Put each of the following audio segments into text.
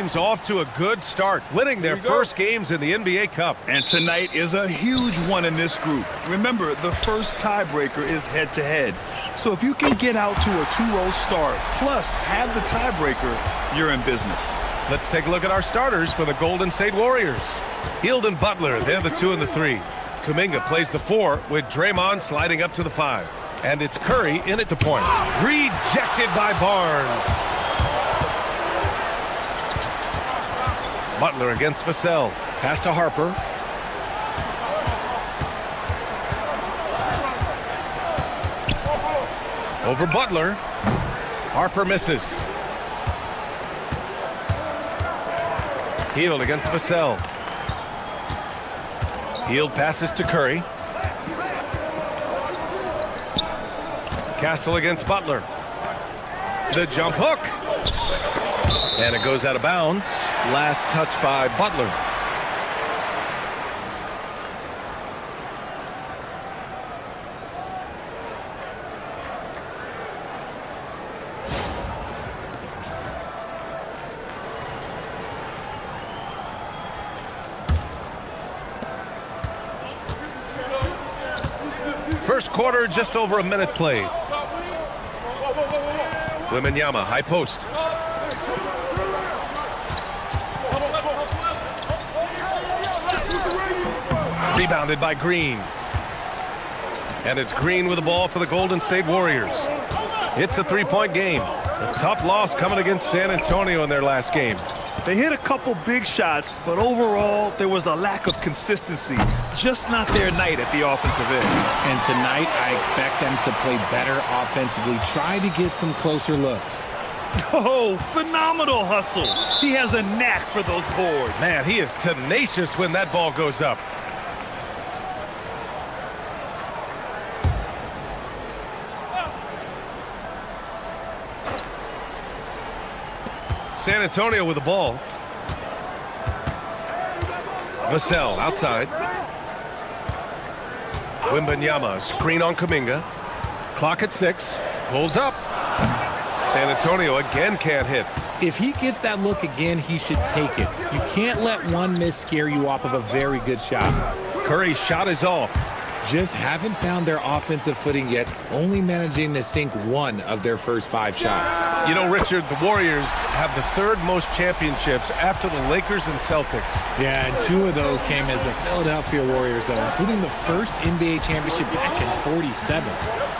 team's off to a good start, winning their first games in the NBA Cup. And tonight is a huge one in this group. Remember, the first tiebreaker is head-to-head. So if you can get out to a 2-0 start, plus have the tiebreaker, you're in business. Let's take a look at our starters for the Golden State Warriors. Hield and Butler, they're the 2 and the 3. Kuminga plays the 4 with Draymond sliding up to the 5. And it's Curry in at the point. Rejected by Barnes. Butler against Vassell. Pass to Harper. Over Butler. Harper misses. Hield against Vassell. Hield passes to Curry. Castle against Butler. The jump hook. And it goes out of bounds. Last touch by Butler. First quarter, just over a minute played. Wemby, high post. Rebounded by Green. And it's Green with the ball for the Golden State Warriors. It's a 3-point game. A tough loss coming against San Antonio in their last game. They hit a couple big shots, but overall, there was a lack of consistency. Just not their night at the offensive end. And tonight, I expect them to play better offensively. Try to get some closer looks. Oh, phenomenal hustle. He has a knack for those boards. Man, he is tenacious when that ball goes up. San Antonio with the ball. Vassell outside. Wemby, screen on Kuminga. Clock at 6. Pulls up. San Antonio again can't hit. If he gets that look again, he should take it. You can't let one miss scare you off of a very good shot. Curry's shot is off. Just haven't found their offensive footing yet, only managing to sink 1 of their first 5 shots. You know, Richard, the Warriors have the 3rd most championships after the Lakers and Celtics. Yeah, and 2 of those came as the Philadelphia Warriors, though, including the first NBA championship back in '47.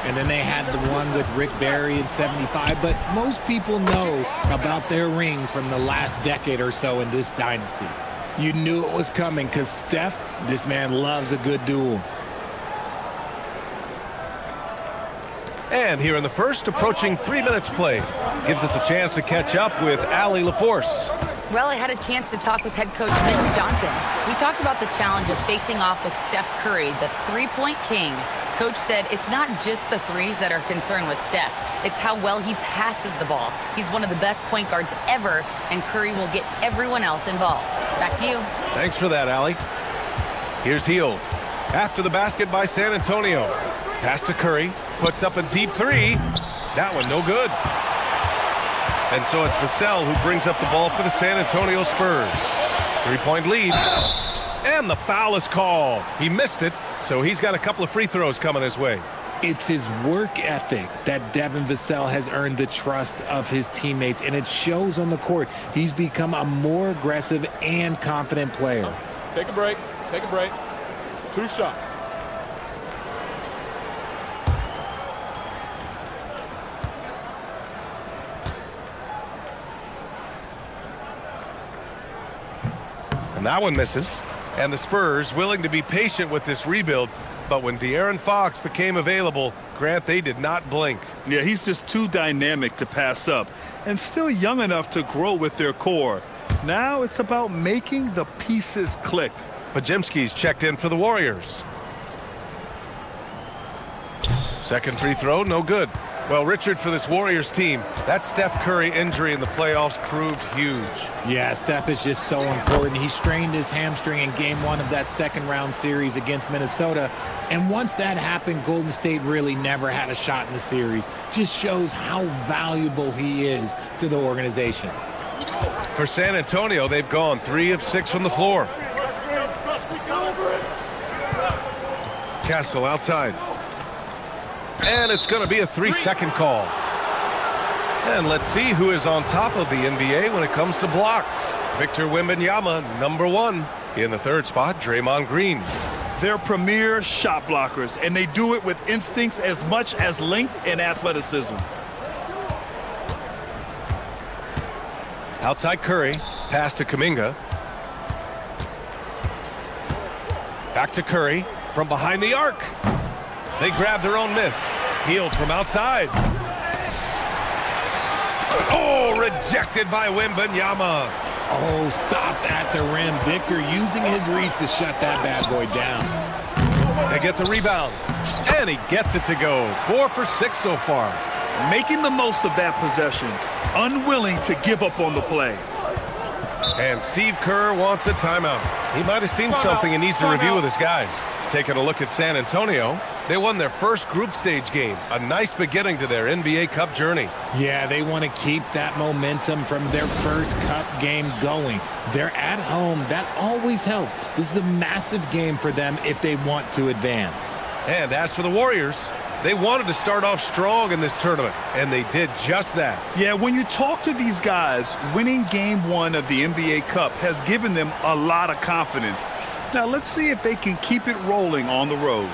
And then they had the one with Rick Barry in '75. But most people know about their rings from the last decade or so in this dynasty. You knew it was coming because Steph, this man loves a good duel. And here in the first, approaching 3 minutes played. Gives us a chance to catch up with Allie LaForce. Well, I had a chance to talk with head coach Mitch Johnson. We talked about the challenge of facing off with Steph Curry, the three-point king. Coach said it's not just the threes that are concerned with Steph. It's how well he passes the ball. He's one of the best point guards ever, and Curry will get everyone else involved. Back to you. Thanks for that, Allie. Here's Hield. After the basket by San Antonio. Pass to Curry. Puts up a deep 3. That one no good. And so it's Vassell who brings up the ball for the San Antonio Spurs. 3-point lead. And the foul is called. He missed it, so he's got a couple of free throws coming his way. It's his work ethic that Devin Vassell has earned the trust of his teammates, and it shows on the court. He's become a more aggressive and confident player. Take a break. Take a break. 2 shots. And that one misses. And the Spurs willing to be patient with this rebuild, but when De'Aaron Fox became available, Grant, they did not blink. Yeah, he's just too dynamic to pass up and still young enough to grow with their core. Now it's about making the pieces click. Podziemski's checked in for the Warriors. Second free throw, no good. Well, Richard, for this Warriors team, that Steph Curry injury in the playoffs proved huge. Yeah, Steph is just so important. He strained his hamstring in Game 1 of that second-round series against Minnesota. And once that happened, Golden State really never had a shot in the series. Just shows how valuable he is to the organization. For San Antonio, they've gone 3 of 6 from the floor. Castle outside. And it's going to be a 3-second call. And let's see who is on top of the NBA when it comes to blocks. Victor Wembanyama, number 1. In the 3rd spot, Draymond Green. They're premier shot blockers, and they do it with instincts as much as length and athleticism. Outside Curry, pass to Kuminga. Back to Curry, from behind the arc. They grab their own miss. Healed from outside. Oh, rejected by Wembanyama. Oh, stopped at the rim. Victor using his reach to shut that bad boy down. They get the rebound, and he gets it to go. 4 for 6 so far. Making the most of that possession, unwilling to give up on the play. And Steve Kerr wants a timeout. He might have seen something he needs to review with his guys. Taking a look at San Antonio, they won their first group stage game. A nice beginning to their NBA Cup journey. Yeah, they want to keep that momentum from their first Cup game going. They're at home. That always helps. This is a massive game for them if they want to advance. And as for the Warriors, they wanted to start off strong in this tournament, and they did just that. Yeah, when you talk to these guys, winning Game 1 of the NBA Cup has given them a lot of confidence. Now, let's see if they can keep it rolling on the road.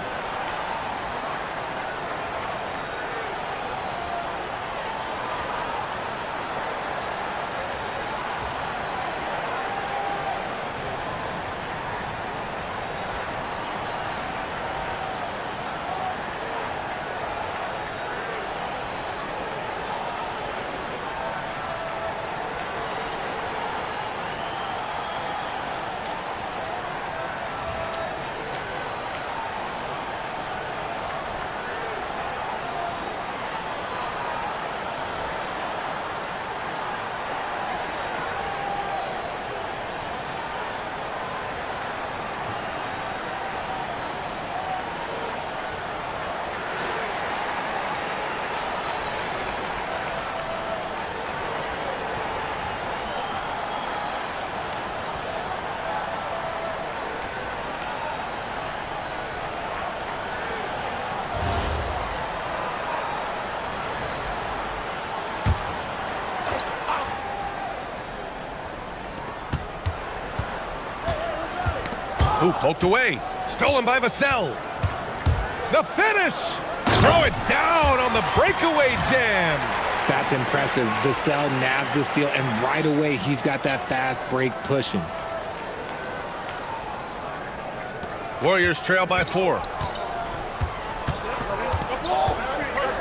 Ooh, poked away. Stolen by Vassell. The finish. Throw it down on the breakaway jam. That's impressive. Vassell nabs the steal, and right away he's got that fast break pushing. Warriors trail by 4.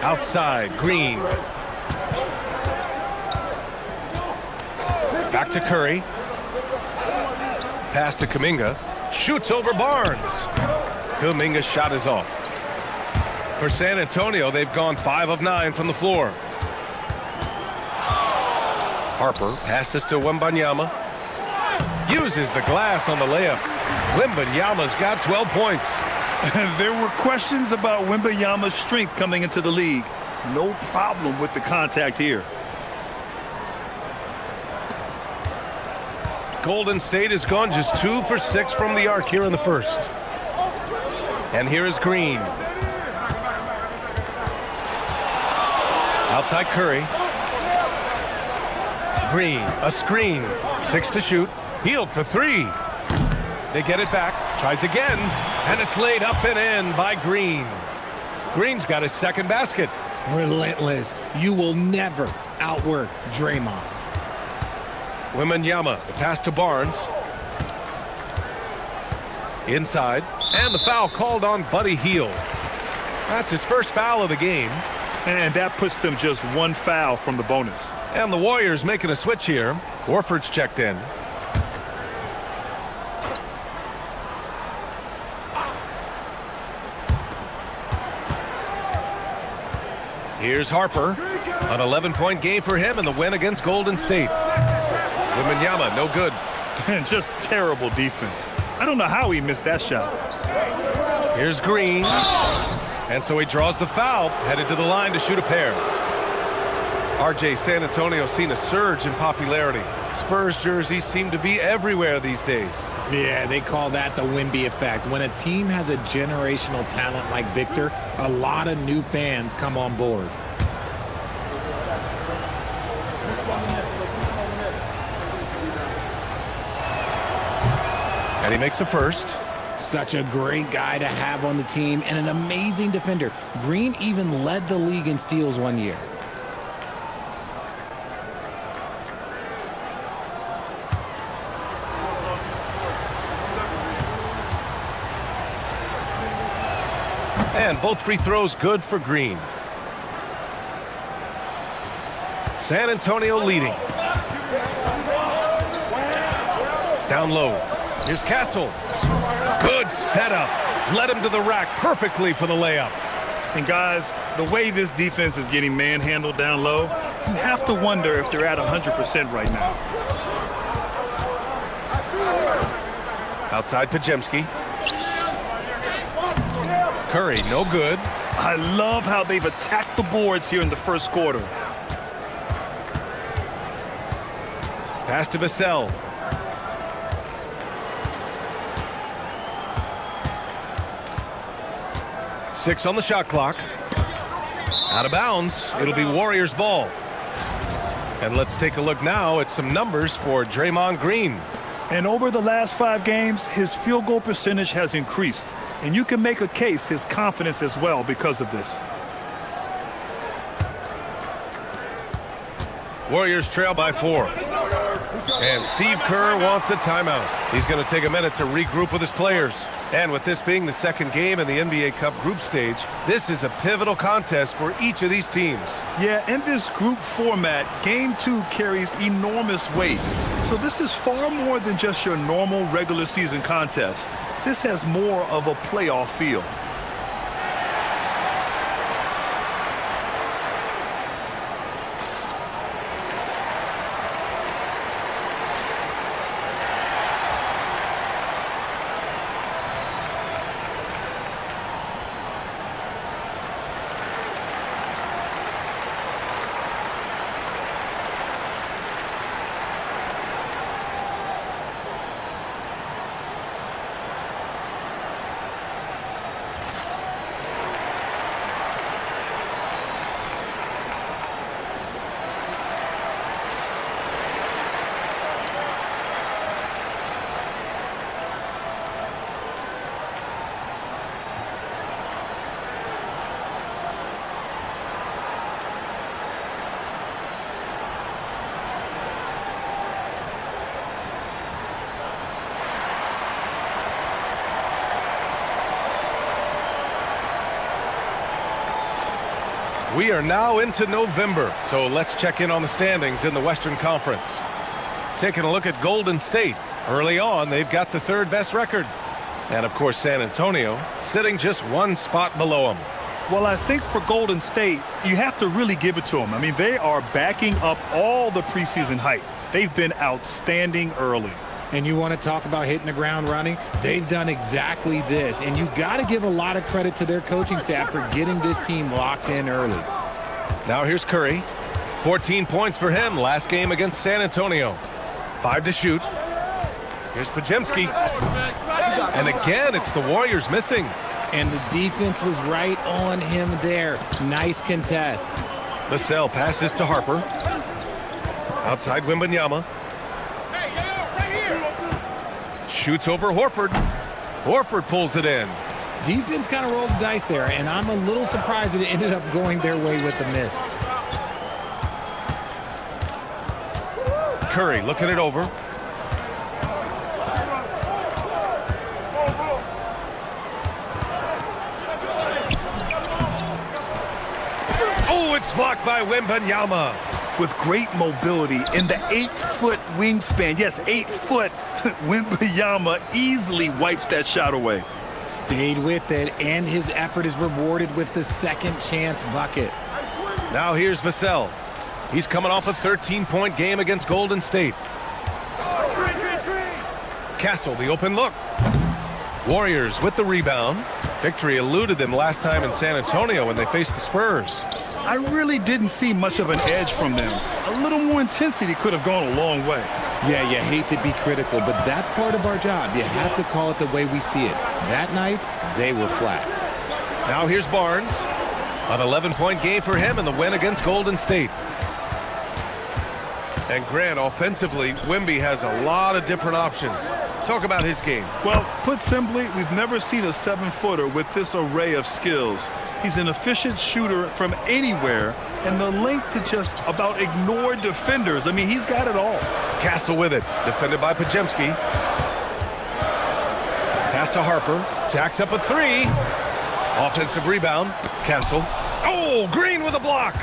Outside, Green. Back to Curry. Pass to Kuminga. Shoots over Barnes. Kuminga's shot is off. For San Antonio, they've gone 5 of 9 from the floor. Harper passes to Wembanyama. Uses the glass on the layup. Wembanyama's got 12 points. There were questions about Wembanyama's strength coming into the league. No problem with the contact here. Golden State has gone just 2 for 6 from the arc here in the first. And here is Green. Outside Curry. Green, a screen. 6 to shoot. Healed for 3. They get it back. Tries again. And it's laid up and in by Green. Green's got his second basket. Relentless. You will never outwork Draymond. Wembanyama, the pass to Barnes. Inside. And the foul called on Buddy Hield. That's his first foul of the game. And that puts them just 1 foul from the bonus. And the Warriors making a switch here. Horford's checked in. Here's Harper. An 11-point game for him in the win against Golden State. Wembanyama, no good. And just terrible defense. I don't know how he missed that shot. Here's Green. And so he draws the foul, headed to the line to shoot a pair. RJ, San Antonio seen a surge in popularity. Spurs jerseys seem to be everywhere these days. Yeah, they call that the Wemby effect. When a team has a generational talent like Victor, a lot of new fans come on board. And he makes a first. Such a great guy to have on the team and an amazing defender. Green even led the league in steals one year. And both free throws good for Green. San Antonio leading. Down low. Here's Castle. Good setup. Led him to the rack perfectly for the layup. And guys, the way this defense is getting manhandled down low, you have to wonder if they're at 100% right now. Outside Pajemski. Curry, no good. I love how they've attacked the boards here in the first quarter. Pass to Vassell. Six on the shot clock. Out of bounds. It'll be Warriors ball. And let's take a look now at some numbers for Draymond Green. And over the last 5 games, his field goal percentage has increased. And you can make a case his confidence as well because of this. Warriors trail by 4. And Steve Kerr wants a timeout. He's going to take a minute to regroup with his players. And with this being the second game in the NBA Cup group stage, this is a pivotal contest for each of these teams. Yeah, in this group format, Game 2 carries enormous weight. So this is far more than just your normal regular season contest. This has more of a playoff feel. We are now into November, so let's check in on the standings in the Western Conference. Taking a look at Golden State. Early on, they've got the 3rd best record. And of course, San Antonio sitting just 1 spot below them. Well, I think for Golden State, you have to really give it to them. I mean, they are backing up all the preseason hype. They've been outstanding early. And you want to talk about hitting the ground running? They've done exactly this. And you got to give a lot of credit to their coaching staff for getting this team locked in early. Now here's Curry. 14 points for him last game against San Antonio. 5 to shoot. Here's Pajemski. And again, it's the Warriors missing. And the defense was right on him there. Nice contest. Vassell passes to Harper. Outside Wembanyama. Shoots over Horford. Horford pulls it in. Defense kind of rolled the dice there, and I'm a little surprised that it ended up going their way with the miss. Curry looking it over. Oh, it's blocked by Wembanyama. With great mobility in the 8-foot wingspan. Yes, 8 foot. Wembyama easily wipes that shot away. Stayed with it, and his effort is rewarded with the second chance bucket. Now here's Vassell. He's coming off a 13-point game against Golden State. Castle, the open look. Warriors with the rebound. Victory eluded them last time in San Antonio when they faced the Spurs. I really didn't see much of an edge from them. A little more intensity could have gone a long way. Yeah, you hate to be critical, but that's part of our job. You have to call it the way we see it. That night, they were flat. Now here's Barnes. An 11-point game for him in the win against Golden State. And Grant, offensively, Wemby has a lot of different options. Talk about his game. Well, put simply, we've never seen a 7-footer with this array of skills. He's an efficient shooter from anywhere, and the length to just about ignore defenders. I mean, he's got it all. Castle with it, defended by Pajemski. Pass to Harper, jacks up a three. Offensive rebound, Castle. Oh, Green with a block.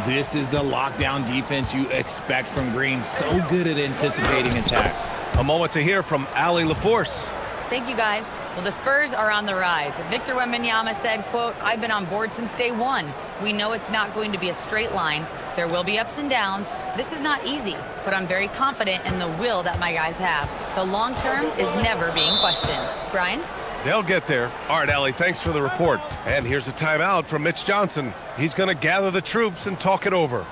This is the lockdown defense you expect from Green. So good at anticipating attacks. A moment to hear from Allie LaForce. Thank you, guys. Well, the Spurs are on the rise. Victor Wembanyama said, quote, "I've been on board since day one. We know it's not going to be a straight line. There will be ups and downs. This is not easy, but I'm very confident in the will that my guys have. The long term is never being questioned." Brian? They'll get there. All right, Allie, thanks for the report. And here's a timeout from Mitch Johnson. He's going to gather the troops and talk it over.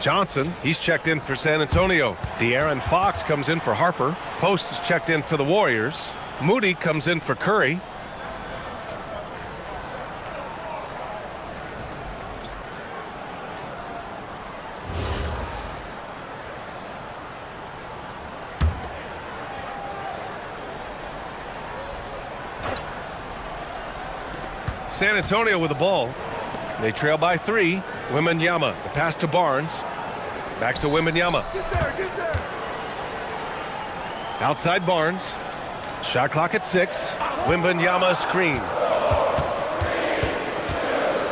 Johnson, he's checked in for San Antonio. De'Aaron Fox comes in for Harper. Post is checked in for the Warriors. Moody comes in for Curry. San Antonio with the ball. They trail by 3. Wembanyama, the pass to Barnes. Back to Wembanyama. Get there. Outside Barnes. Shot clock at 6. Wembanyama screen.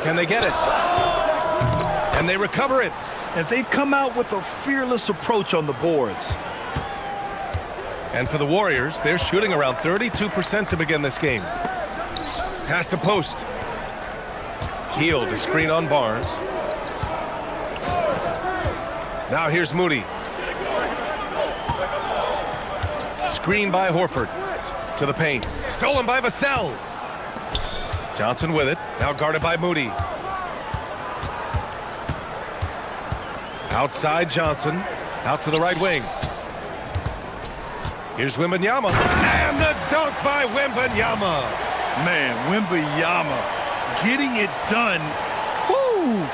Can they get it? And they recover it. And they've come out with a fearless approach on the boards. And for the Warriors, they're shooting around 32% to begin this game. Pass to Post. Hield, a screen on Barnes. Now here's Moody. Screen by Horford. To the paint. Stolen by Vassell. Johnson with it. Now guarded by Moody. Outside Johnson. Out to the right wing. Here's Wembanyama. And the dunk by Wembanyama. Man, Wembanyama getting it done. Woo!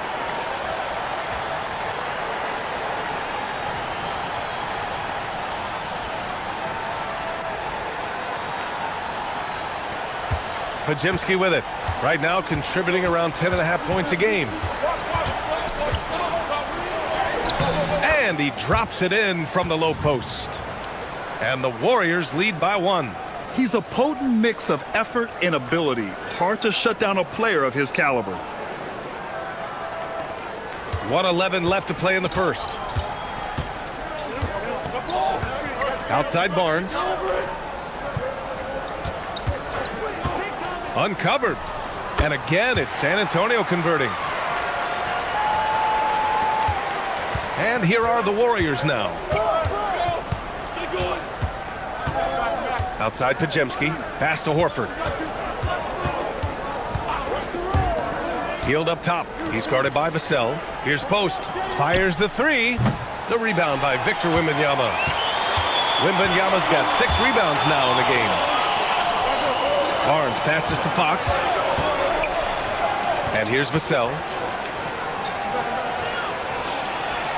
Pajemski with it. Right now contributing around 10.5 points a game. And he drops it in from the low post. And the Warriors lead by 1. He's a potent mix of effort and ability. Hard to shut down a player of his caliber. 1:11 left to play in the first. Outside Barnes. Uncovered. And again, it's San Antonio converting. And here are the Warriors now. Outside Pajemski. Pass to Horford. Healed up top. He's guarded by Vassell. Here's Post. Fires the three. The rebound by Victor Wembanyama. Wembanyama's got 6 rebounds now in the game. Barnes passes to Fox. And here's Vassell.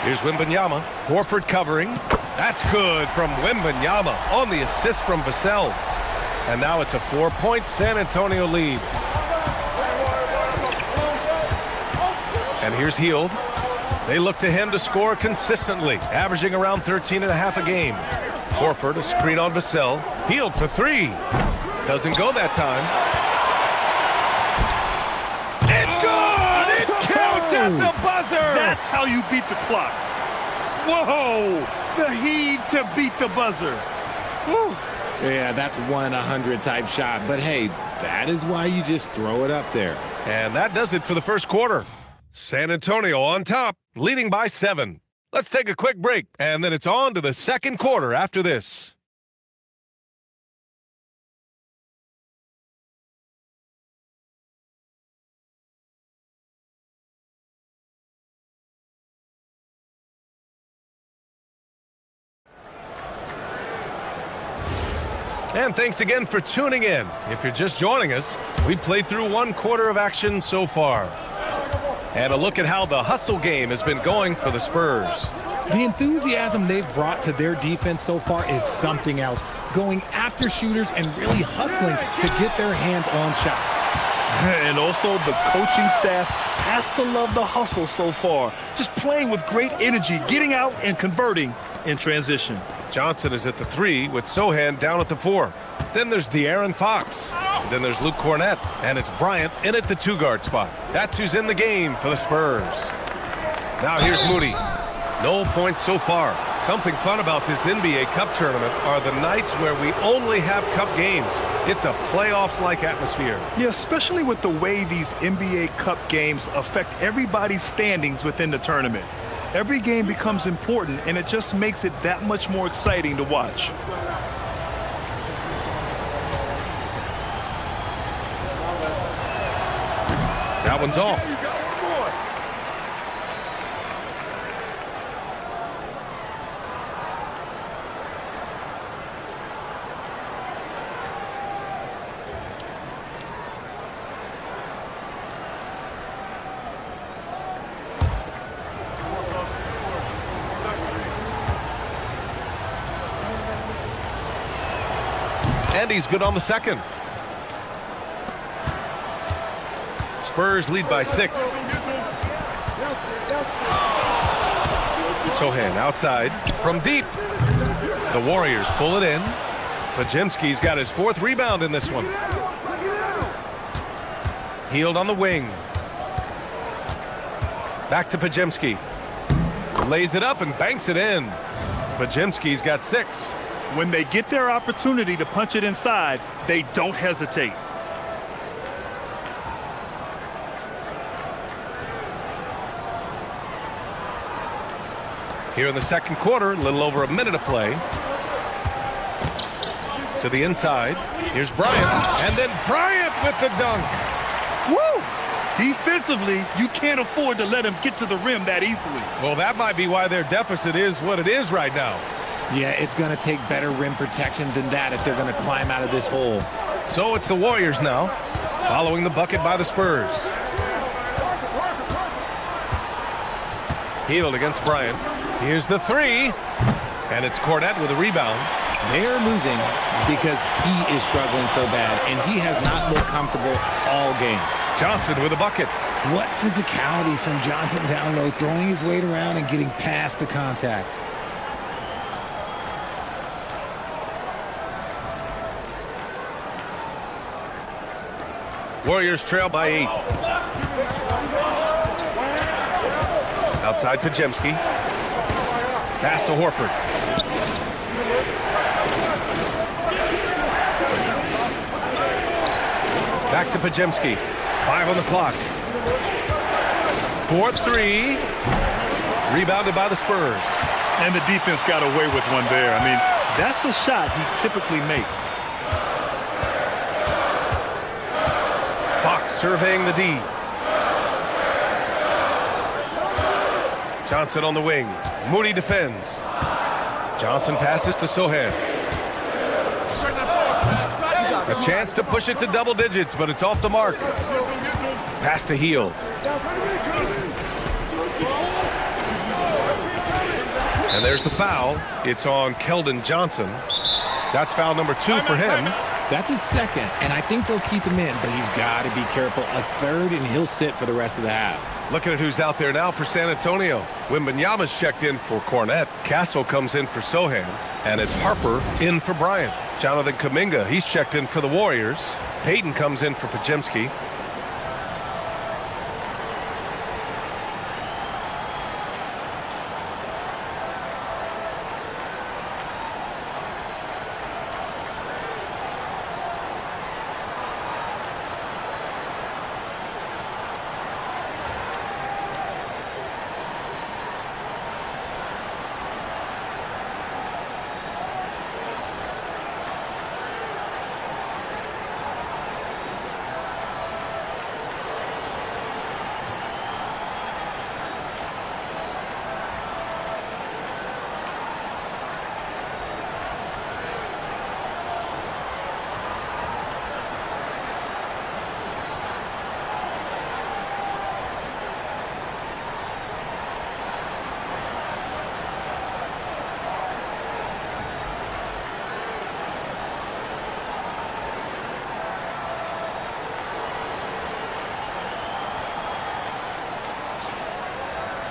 Here's Wembanyama. Horford covering. That's good from Wembanyama on the assist from Vassell. And now it's a 4-point San Antonio lead. And here's Hield. They look to him to score consistently, averaging around 13.5 a game. Horford, a screen on Vassell. Hield for 3. Doesn't go that time. It's good! It counts at the buzzer! That's how you beat the clock. Whoa! The heave to beat the buzzer. Woo. Yeah, that's 1-100 type shot. But hey, that is why you just throw it up there. And that does it for the first quarter. San Antonio on top, leading by 7. Let's take a quick break, and then it's on to the second quarter after this. And thanks again for tuning in. If you're just joining us, we played through 1 quarter of action so far. And a look at how the hustle game has been going for the Spurs. The enthusiasm they've brought to their defense so far is something else. Going after shooters and really hustling to get their hands on shots. And also the coaching staff has to love the hustle so far. Just playing with great energy, getting out and converting in transition. Johnson is at the 3 with Sohan down at the 4. Then there's De'Aaron Fox. Then there's Luke Cornett. And it's Bryant in at the 2-guard spot. That's who's in the game for the Spurs. Now here's Moody. No points so far. Something fun about this NBA Cup tournament are the nights where we only have Cup games. It's a playoffs-like atmosphere. Yeah, especially with the way these NBA Cup games affect everybody's standings within the tournament. Every game becomes important, and it just makes it that much more exciting to watch. That one's off. And he's good on the second. Spurs lead by 6. Sohan outside from deep. The Warriors pull it in. Podziemski's got his 4th rebound in this one. Hield on the wing. Back to Podziemski. Lays it up and banks it in. Podziemski's got 6. When they get their opportunity to punch it inside, they don't hesitate. Here in the second quarter, a little over a minute of play. To the inside. Here's Bryant. And then Bryant with the dunk. Woo! Defensively, you can't afford to let him get to the rim that easily. Well, that might be why their deficit is what it is right now. Yeah, it's going to take better rim protection than that if they're going to climb out of this hole. So it's the Warriors now, following the bucket by the Spurs. Hield against Bryant. Here's the 3. And it's Cornett with a rebound. They're losing because he is struggling so bad, and he has not looked comfortable all game. Johnson with a bucket. What physicality from Johnson down low, throwing his weight around and getting past the contact. Warriors trail by 8. Outside Podziemski. Pass to Horford. Back to Podziemski. 5 on the clock. 4-3. Rebounded by the Spurs. And the defense got away with one there. I mean, that's a shot he typically makes. Fox surveying the D. Johnson on the wing. Moody defends. Johnson passes to Sohan. A chance to push it to double digits, but it's off the mark. Pass to Hield. And there's the foul. It's on Keldon Johnson. That's foul number 2 for him. That's his second, and I think they'll keep him in, but he's got to be careful. A third, and he'll sit for the rest of the half. Looking at who's out there now for San Antonio. Wembanyama's checked in for Cornette. Castle comes in for Sohan. And it's Harper in for Bryant. Jonathan Kuminga, he's checked in for the Warriors. Payton comes in for Podziemski.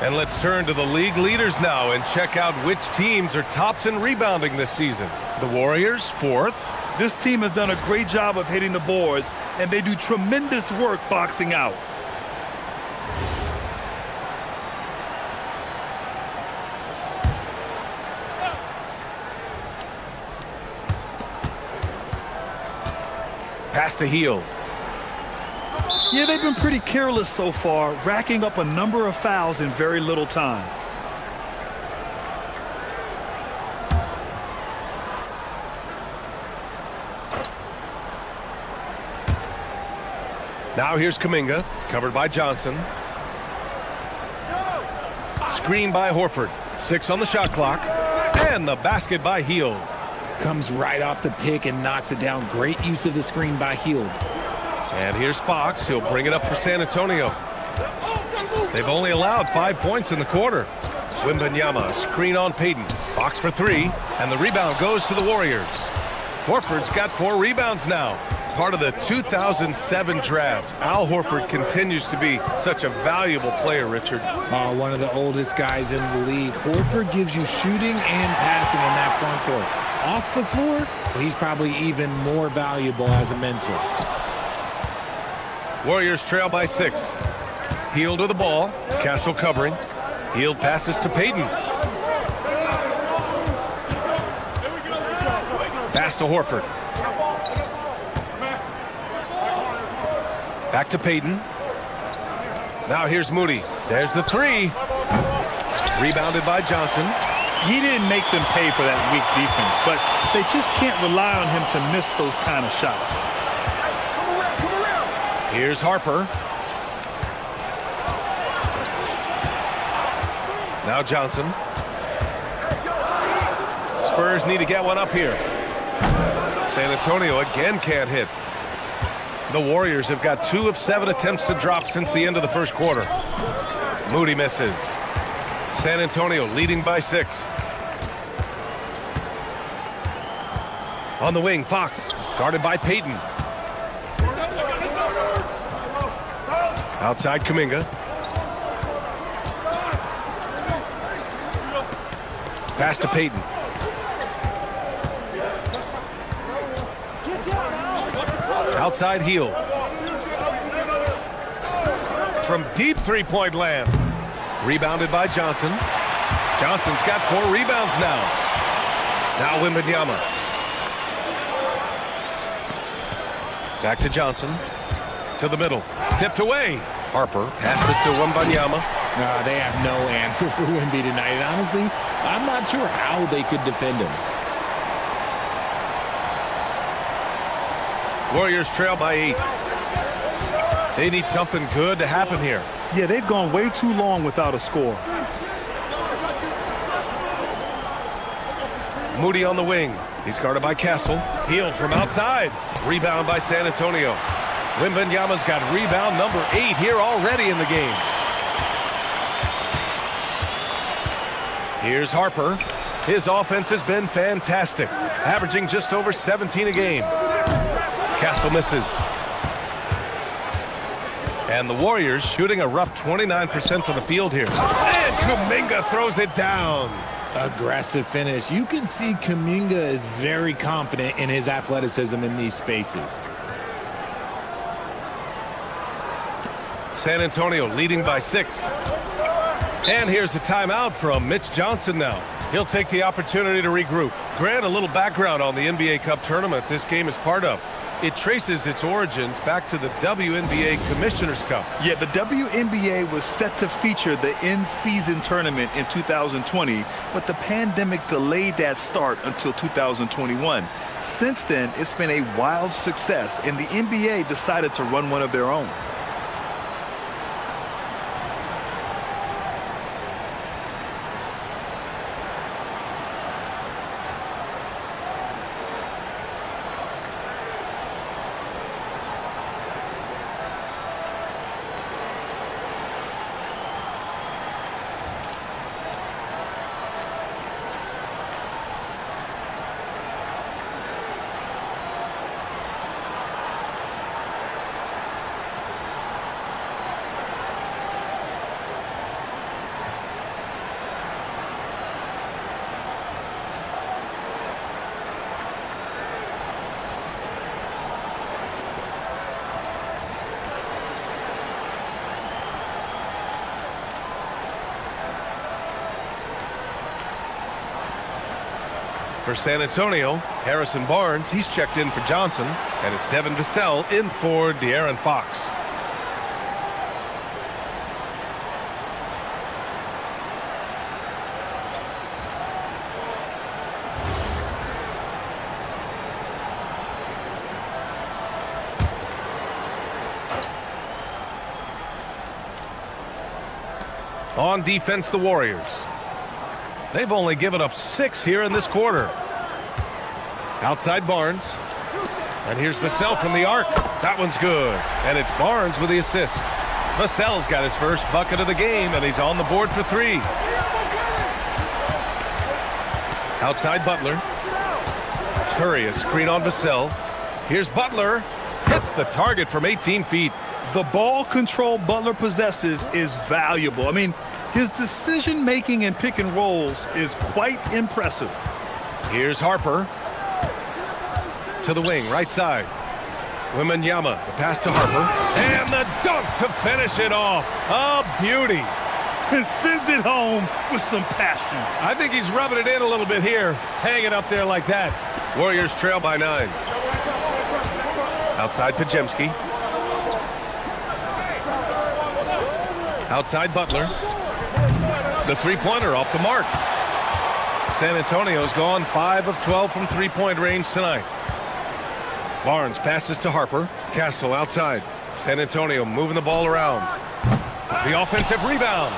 And let's turn to the league leaders now and check out which teams are tops in rebounding this season. The Warriors, 4th. This team has done a great job of hitting the boards, and they do tremendous work boxing out. Pass to Hield. Yeah, they've been pretty careless so far, racking up a number of fouls in very little time. Now here's Kuminga, covered by Johnson. Screen by Horford. 6 on the shot clock. And the basket by Hield. Comes right off the pick and knocks it down. Great use of the screen by Hield. And here's Fox. He'll bring it up for San Antonio. They've only allowed 5 points in the quarter. Wembanyama, screen on Payton. Fox for 3, and the rebound goes to the Warriors. Horford's got 4 rebounds now. Part of the 2007 draft. Al Horford continues to be such a valuable player, Richard. One of the oldest guys in the league. Horford gives you shooting and passing in that front court. Off the floor, well, he's probably even more valuable as a mentor. Warriors trail by 6. Hield to the ball. Castle covering. Hield passes to Payton. Pass to Horford. Back to Payton. Now here's Moody. There's the 3. Rebounded by Johnson. He didn't make them pay for that weak defense, but they just can't rely on him to miss those kind of shots. Here's Harper. Now Johnson. Spurs need to get one up here. San Antonio again can't hit. The Warriors have got 2 of 7 attempts to drop since the end of the first quarter. Moody misses. San Antonio leading by 6. On the wing, Fox, guarded by Payton. Outside Kuminga. Pass to Payton. Outside Hield. From deep three-point land. Rebounded by Johnson. Johnson's got 4 rebounds now. Now Wembanyama. Back to Johnson. To the middle. Tipped away. Harper passes to Wembanyama. They have no answer for Wemby tonight. Honestly, I'm not sure how they could defend him. Warriors trail by 8. They need something good to happen here. Yeah, they've gone way too long without a score. Moody on the wing. He's guarded by Castle. Healed from outside. Rebound by San Antonio. Wembanyama's got rebound number 8 here already in the game. Here's Harper. His offense has been fantastic, averaging just over 17 a game. Castle misses. And the Warriors shooting a rough 29% from the field here. And Kuminga throws it down. Aggressive finish. You can see Kuminga is very confident in his athleticism in these spaces. San Antonio leading by 6. And here's the timeout from Mitch Johnson now. He'll take the opportunity to regroup. Grant, a little background on the NBA Cup tournament this game is part of. It traces its origins back to the WNBA Commissioner's Cup. Yeah, the WNBA was set to feature the in-season tournament in 2020, but the pandemic delayed that start until 2021. Since then, it's been a wild success, and the NBA decided to run one of their own. For San Antonio, Harrison Barnes, he's checked in for Johnson, and it's Devin Vassell in for De'Aaron Fox. On defense, the Warriors. They've only given up 6 here in this quarter. Outside Barnes. And here's Vassell from the arc. That one's good. And it's Barnes with the assist. Vassell's got his first bucket of the game, and he's on the board for 3. Outside Butler. Curry, a screen on Vassell. Here's Butler. Hits the target from 18 feet. The ball control Butler possesses is valuable. I mean, his decision-making in pick and rolls is quite impressive. Here's Harper. To the wing, right side. Wembanyama, the pass to Harper. And the dunk to finish it off. A beauty. And sends it home with some passion. I think he's rubbing it in a little bit here. Hanging up there like that. Warriors trail by 9. Outside Pajemski. Outside Butler. The three-pointer off the mark. San Antonio's gone 5 of 12 from three-point range tonight. Barnes passes to Harper. Castle outside. San Antonio moving the ball around. The offensive rebound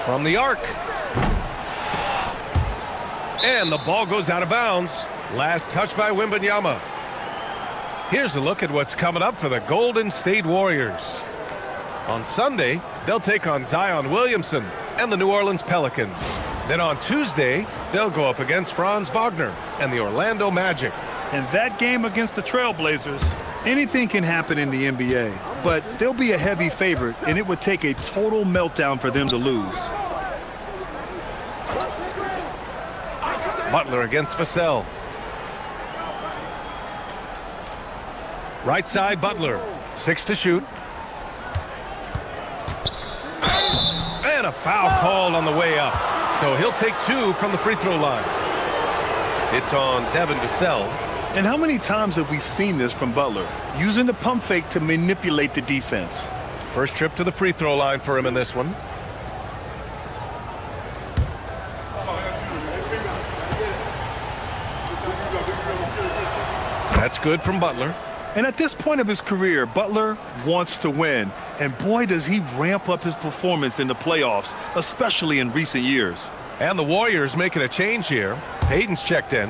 from the arc. And the ball goes out of bounds. Last touch by Wembanyama. Here's a look at what's coming up for the Golden State Warriors. On Sunday, they'll take on Zion Williamson and the New Orleans Pelicans. Then on Tuesday, they'll go up against Franz Wagner and the Orlando Magic. And that game against the Trailblazers, anything can happen in the NBA, but they'll be a heavy favorite, and it would take a total meltdown for them to lose. Butler against Vassell. Right side, Butler. 6 to shoot. And a foul called on the way up. So he'll take 2 from the free throw line. It's on Devin Vassell. And how many times have we seen this from Butler? Using the pump fake to manipulate the defense. First trip to the free throw line for him in this one. That's good from Butler. And at this point of his career, Butler wants to win. And boy, does he ramp up his performance in the playoffs, especially in recent years. And the Warriors making a change here. Payton's checked in.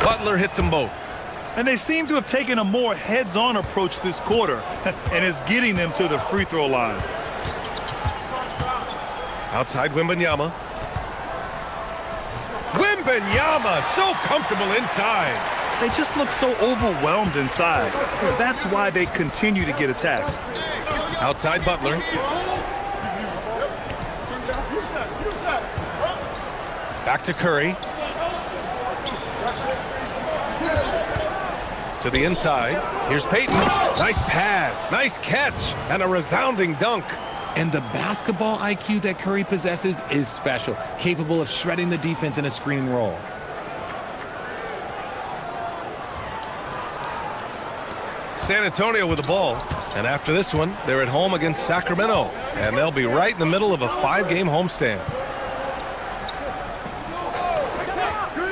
Butler hits them both. And they seem to have taken a more heads-on approach this quarter, and it's getting them to the free throw line. Outside Wembanyama. Wembanyama, so comfortable inside. They just look so overwhelmed inside. That's why they continue to get attacked. Outside Butler. Back to Curry. To the inside. Here's Payton. Nice pass, nice catch, and a resounding dunk. And the basketball IQ that Curry possesses is special, capable of shredding the defense in a screen roll. San Antonio with the ball. And after this one, they're at home against Sacramento. And they'll be right in the middle of a 5-game homestand.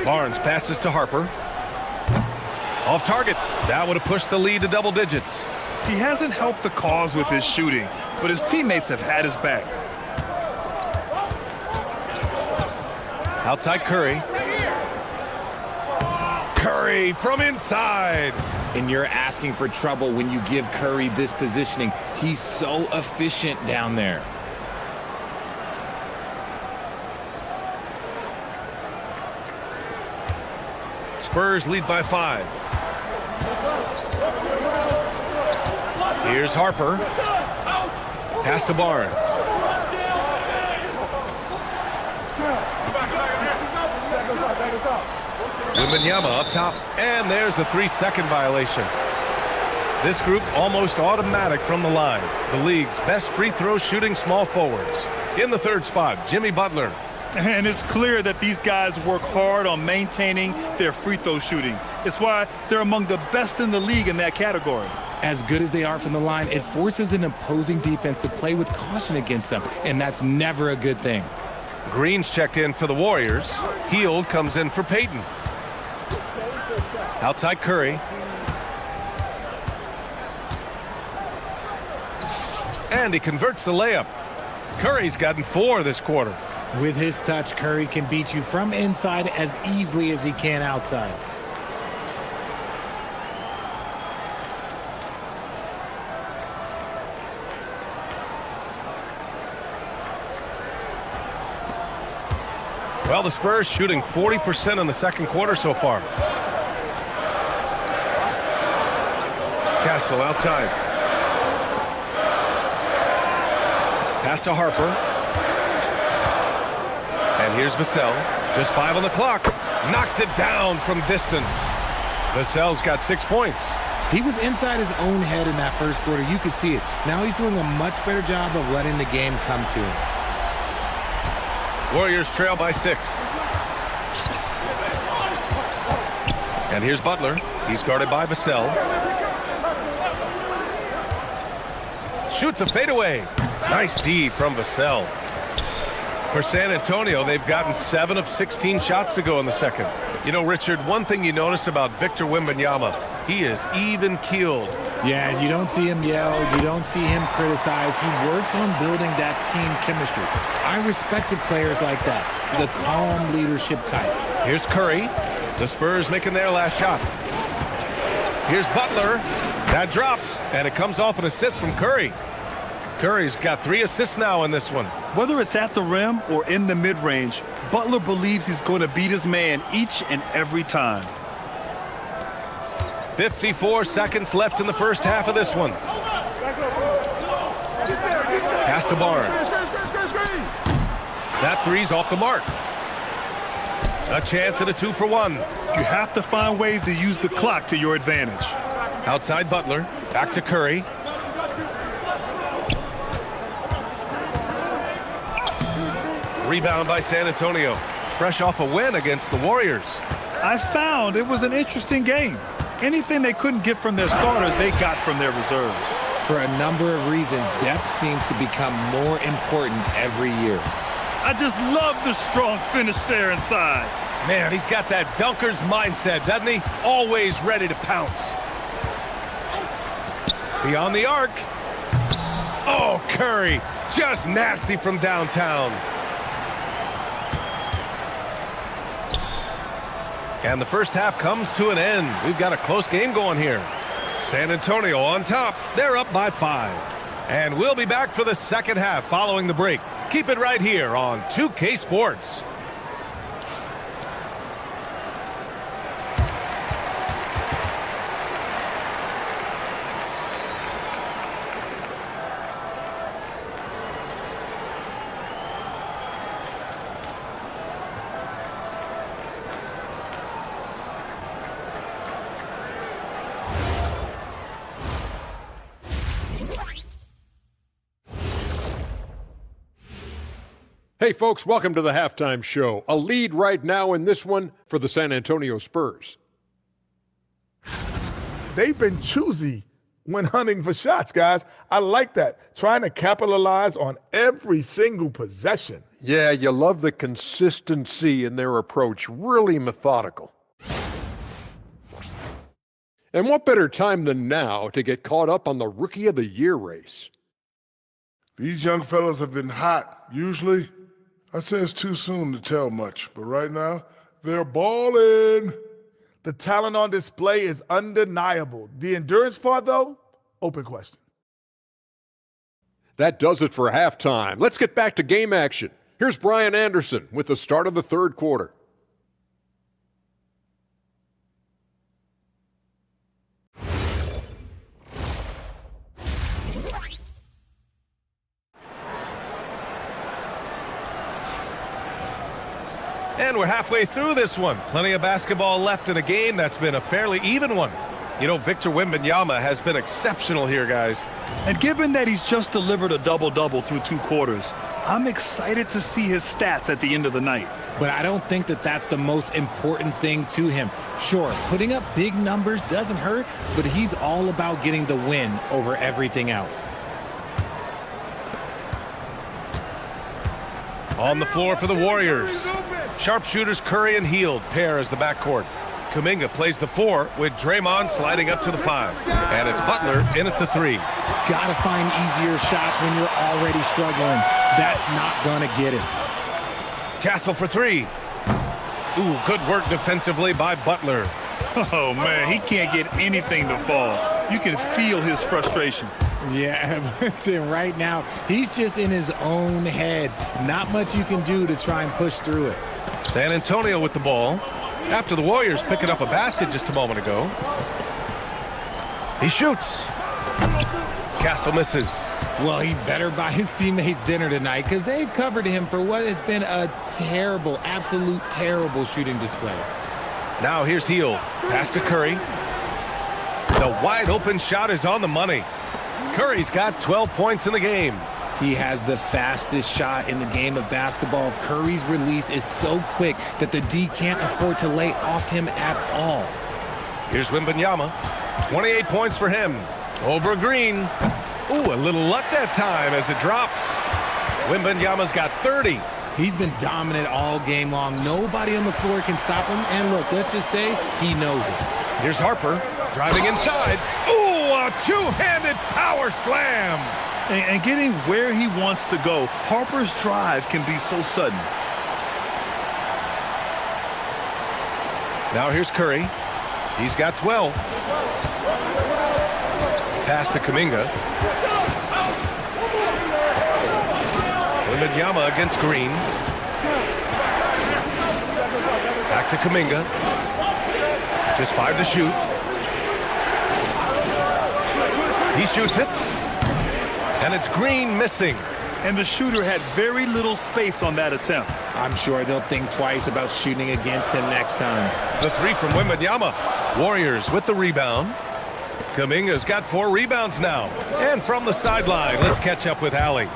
Barnes passes to Harper. Off target. That would have pushed the lead to double digits. He hasn't helped the cause with his shooting, but his teammates have had his back. Outside Curry. Curry from inside. And you're asking for trouble when you give Curry this positioning. He's so efficient down there. Spurs lead by 5. Here's Harper. Pass to Barnes. Wembanyama up top, and there's a 3-second violation. This group almost automatic from the line. The league's best free throw shooting small forwards. In the third spot, Jimmy Butler. And it's clear that these guys work hard on maintaining their free throw shooting. It's why they're among the best in the league in that category. As good as they are from the line, it forces an opposing defense to play with caution against them, and that's never a good thing. Green's checked in for the Warriors. Hield comes in for Payton. Outside Curry. And he converts the layup. Curry's gotten 4 this quarter. With his touch, Curry can beat you from inside as easily as he can outside. Well, the Spurs shooting 40% in the second quarter so far. Castle outside. Pass to Harper. And here's Vassell. Just 5 on the clock. Knocks it down from distance. Vassell's got 6 points. He was inside his own head in that first quarter. You could see it. Now he's doing a much better job of letting the game come to him. Warriors trail by 6. And here's Butler. He's guarded by Vassell. Shoots a fadeaway. Nice D from Vassell. For San Antonio, they've gotten 7 of 16 shots to go in the second. You know, Richard, one thing you notice about Victor Wembanyama, he is even-keeled. Yeah, and you don't see him yell. You don't see him criticize. He works on building that team chemistry. I respected players like that, the calm leadership type. Here's Curry. The Spurs making their last shot. Here's Butler. That drops, and it comes off an assist from Curry. Curry's got 3 assists now in this one. Whether it's at the rim or in the mid-range, Butler believes he's going to beat his man each and every time. 54 seconds left in the first half of this one. Pass to Barnes. That 3's off the mark. A chance at a 2-for-1. You have to find ways to use the clock to your advantage. Outside Butler. Back to Curry. Rebound by San Antonio. Fresh off a win against the Warriors. I found it was an interesting game. Anything they couldn't get from their starters, they got from their reserves. For a number of reasons, depth seems to become more important every year. I just love the strong finish there inside. Man, he's got that dunker's mindset, doesn't he? Always ready to pounce. Beyond the arc. Oh, Curry, just nasty from downtown. And the first half comes to an end. We've got a close game going here. San Antonio on top. They're up by 5. And we'll be back for the second half following the break. Keep it right here on 2K Sports. Hey folks, welcome to the halftime show. A lead right now in this one for the San Antonio Spurs. They've been choosy when hunting for shots, guys. I like that. Trying to capitalize on every single possession. Yeah, you love the consistency in their approach. Really methodical. And what better time than now to get caught up on the Rookie of the Year race? These young fellas have been hot. Usually, I'd say it's too soon to tell much, but right now, they're balling. The talent on display is undeniable. The endurance part, though, open question. That does it for halftime. Let's get back to game action. Here's Brian Anderson with the start of the third quarter. And we're halfway through this one. Plenty of basketball left in a game that's been a fairly even one. You know, Victor Wembanyama has been exceptional here, guys. And given that he's just delivered a double-double through 2 quarters, I'm excited to see his stats at the end of the night. But I don't think that that's the most important thing to him. Sure, putting up big numbers doesn't hurt, but he's all about getting the win over everything else. On the floor for the Warriors. Sharpshooters Curry and Hield pair as the backcourt. Kuminga plays the 4 with Draymond sliding up to the 5. And it's Butler in at the 3. Gotta find easier shots when you're already struggling. That's not gonna get it. Castle for 3. Ooh, good work defensively by Butler. Oh, man, he can't get anything to fall. You can feel his frustration. Yeah, but right now, he's just in his own head. Not much you can do to try and push through it. San Antonio with the ball. After the Warriors picking up a basket just a moment ago. He shoots. Castle misses. Well, he better buy his teammates dinner tonight because they've covered him for what has been a terrible, absolute terrible shooting display. Now here's Hield. Pass to Curry. The wide open shot is on the money. Curry's got 12 points in the game. He has the fastest shot in the game of basketball. Curry's release is so quick that the D can't afford to lay off him at all. Here's Wembanyama. 28 points for him. Over Green. Ooh, a little luck that time as it drops. Wembanyama's got 30. He's been dominant all game long. Nobody on the floor can stop him. And look, let's just say he knows it. Here's Harper driving inside. Ooh, a two-handed power slam. And getting where he wants to go, Harper's drive can be so sudden. Now here's Curry. He's got 12. Pass to Kuminga. Wembanyama against Green. Back to Kuminga. Just 5 to shoot. He shoots it. And it's Green missing. And the shooter had very little space on that attempt. I'm sure they'll think twice about shooting against him next time. The 3 from Wembanyama. Warriors with the rebound. Kuminga's got 4 rebounds now. And from the sideline, let's catch up with Allie.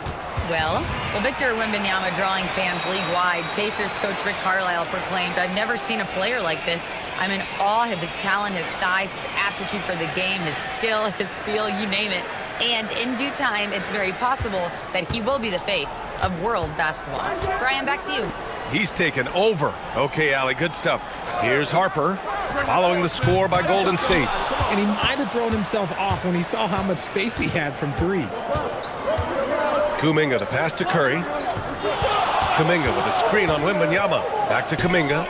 Well, Victor Wembanyama drawing fans league-wide. Pacers coach Rick Carlisle proclaimed, "I've never seen a player like this. I'm in awe of his talent, his size, his aptitude for the game, his skill, his feel, you name it. And in due time, it's very possible that he will be the face of world basketball." Brian, back to you. He's taken over. Okay, Allie, good stuff. Here's Harper, following the score by Golden State. And he might have thrown himself off when he saw how much space he had from 3. Kuminga, the pass to Curry. Kuminga with a screen on Wembanyama. Back to Kuminga.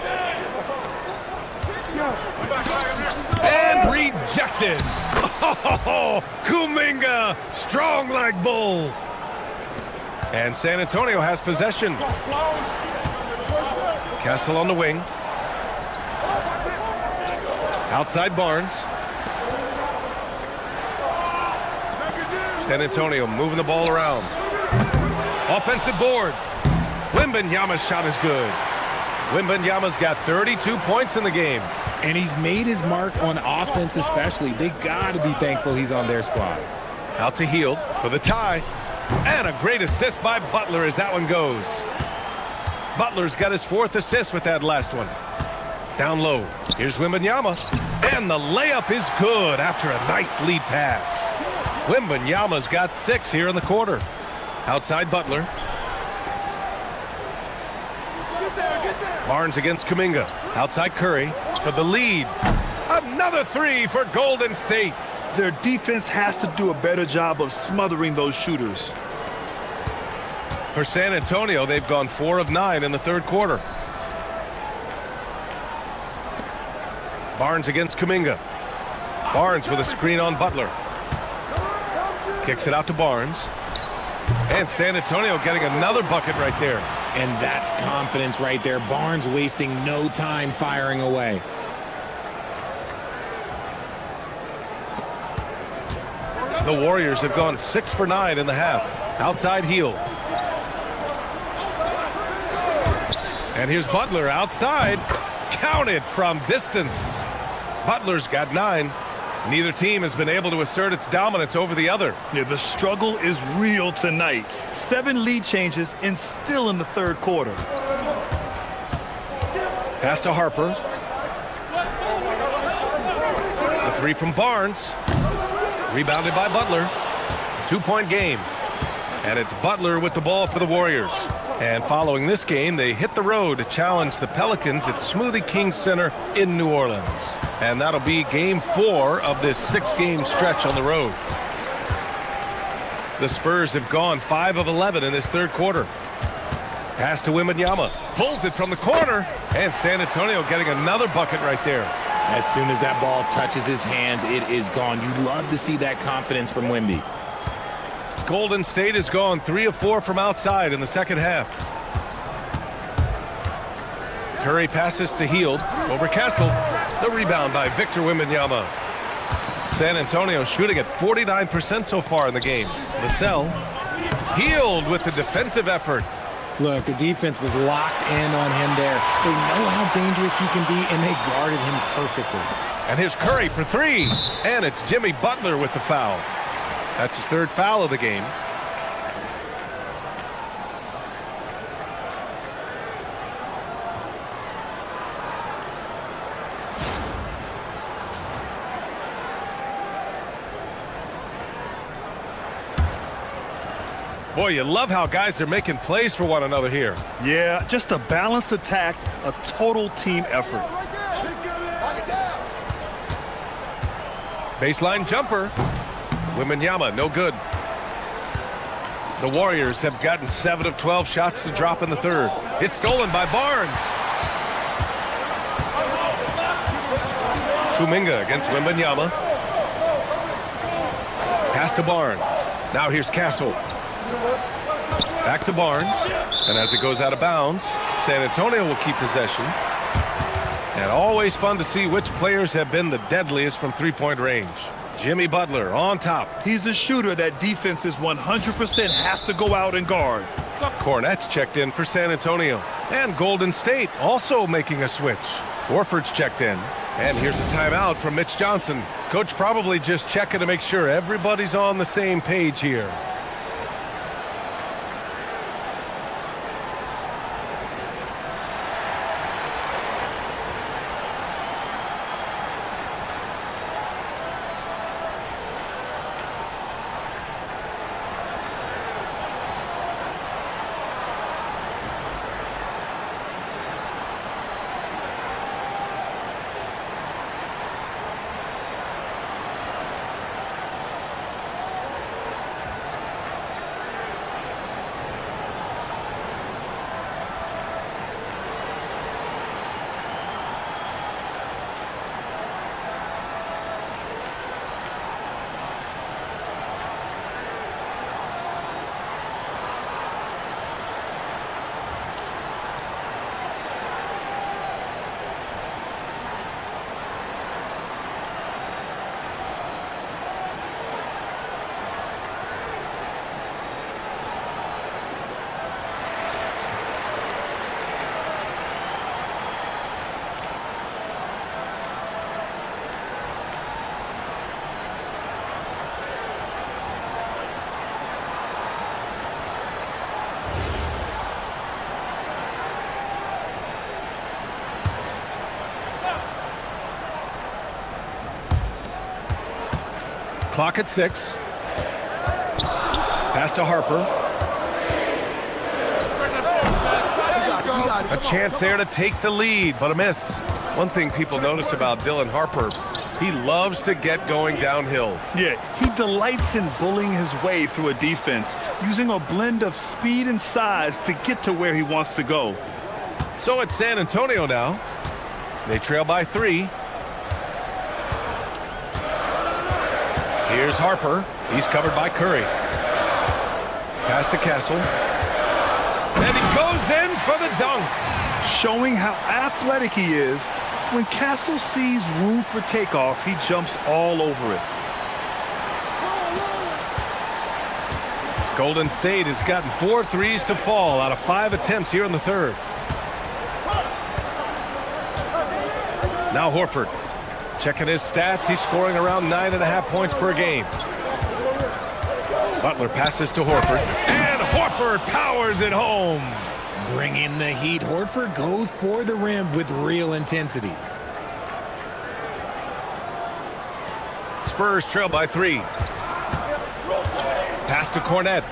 And rejected. Oh, Kuminga, strong like bull. And San Antonio has possession. Castle on the wing. Outside Barnes. San Antonio moving the ball around. Offensive board. Wembanyama's shot is good. Wembanyama's got 32 points in the game. And he's made his mark on offense especially. They got to be thankful he's on their squad. Out to Hield for the tie. And a great assist by Butler as that one goes. Butler's got his 4th assist with that last one. Down low. Here's Wembanyama. And the layup is good after a nice lead pass. Wembanyama's got 6 here in the quarter. Outside Butler. Barnes against Kuminga. Outside Curry for the lead. Another 3 for Golden State. Their defense has to do a better job of smothering those shooters. For San Antonio, they've gone 4 of 9 in the 3rd quarter. Barnes against Kuminga. Barnes with a screen on Butler. Kicks it out to Barnes. And San Antonio getting another bucket right there. And that's confidence right there. Barnes wasting no time firing away. The Warriors have gone 6 for 9 in the half. Outside Hield. And here's Butler outside. Counted from distance. Butler's got 9. Neither team has been able to assert its dominance over the other. Yeah, the struggle is real tonight. 7 lead changes and still in the 3rd quarter. Pass to Harper. The 3 from Barnes. Rebounded by Butler. 2-point game. And it's Butler with the ball for the Warriors. And following this game, they hit the road to challenge the Pelicans at Smoothie King Center in New Orleans. And that'll be game 4 of this 6-game stretch on the road. The Spurs have gone 5 of 11 in this 3rd quarter. Pass to Wembanyama. Pulls it from the corner. And San Antonio getting another bucket right there. As soon as that ball touches his hands, it is gone. You love to see that confidence from Wemby. Golden State has gone 3 of 4 from outside in the 2nd half. Curry passes to Hield over Castle. The rebound by Victor Wembanyama. San Antonio shooting at 49% so far in the game. Vassell. Hield with the defensive effort. Look, the defense was locked in on him there. They know how dangerous he can be, and they guarded him perfectly. And here's Curry for 3. And it's Jimmy Butler with the foul. That's his 3rd foul of the game. Boy, you love how guys are making plays for one another here. Yeah, just a balanced attack, a total team effort. Baseline jumper. Wembanyama, no good. The Warriors have gotten 7 of 12 shots to drop in the 3rd. It's stolen by Barnes. Kuminga against Wembanyama. Pass to Barnes. Now here's Castle. Back to Barnes. And as it goes out of bounds, San Antonio will keep possession. And always fun to see which players have been the deadliest from 3-point range. Jimmy Butler on top. He's a shooter that defenses 100% have to go out and guard. Cornette's checked in for San Antonio. And Golden State also making a switch. Warford's checked in. And here's a timeout from Mitch Johnson. Coach probably just checking to make sure everybody's on the same page here. Clock at 6. Pass to Harper. A chance there to take the lead, but a miss. One thing people notice about Dylan Harper, he loves to get going downhill. Yeah, he delights in bullying his way through a defense, using a blend of speed and size to get to where he wants to go. So it's San Antonio now. They trail by 3. Here's Harper. He's covered by Curry. Pass to Castle. And he goes in for the dunk. Showing how athletic he is, when Castle sees room for takeoff, he jumps all over it. Golden State has gotten 4 threes to fall out of 5 attempts here in the third. Now Horford. Checking his stats, he's scoring around 9.5 points per game. Butler passes to Horford, and Horford powers it home. Bring in the heat. Horford goes for the rim with real intensity. Spurs trail by 3. Pass to Cornette.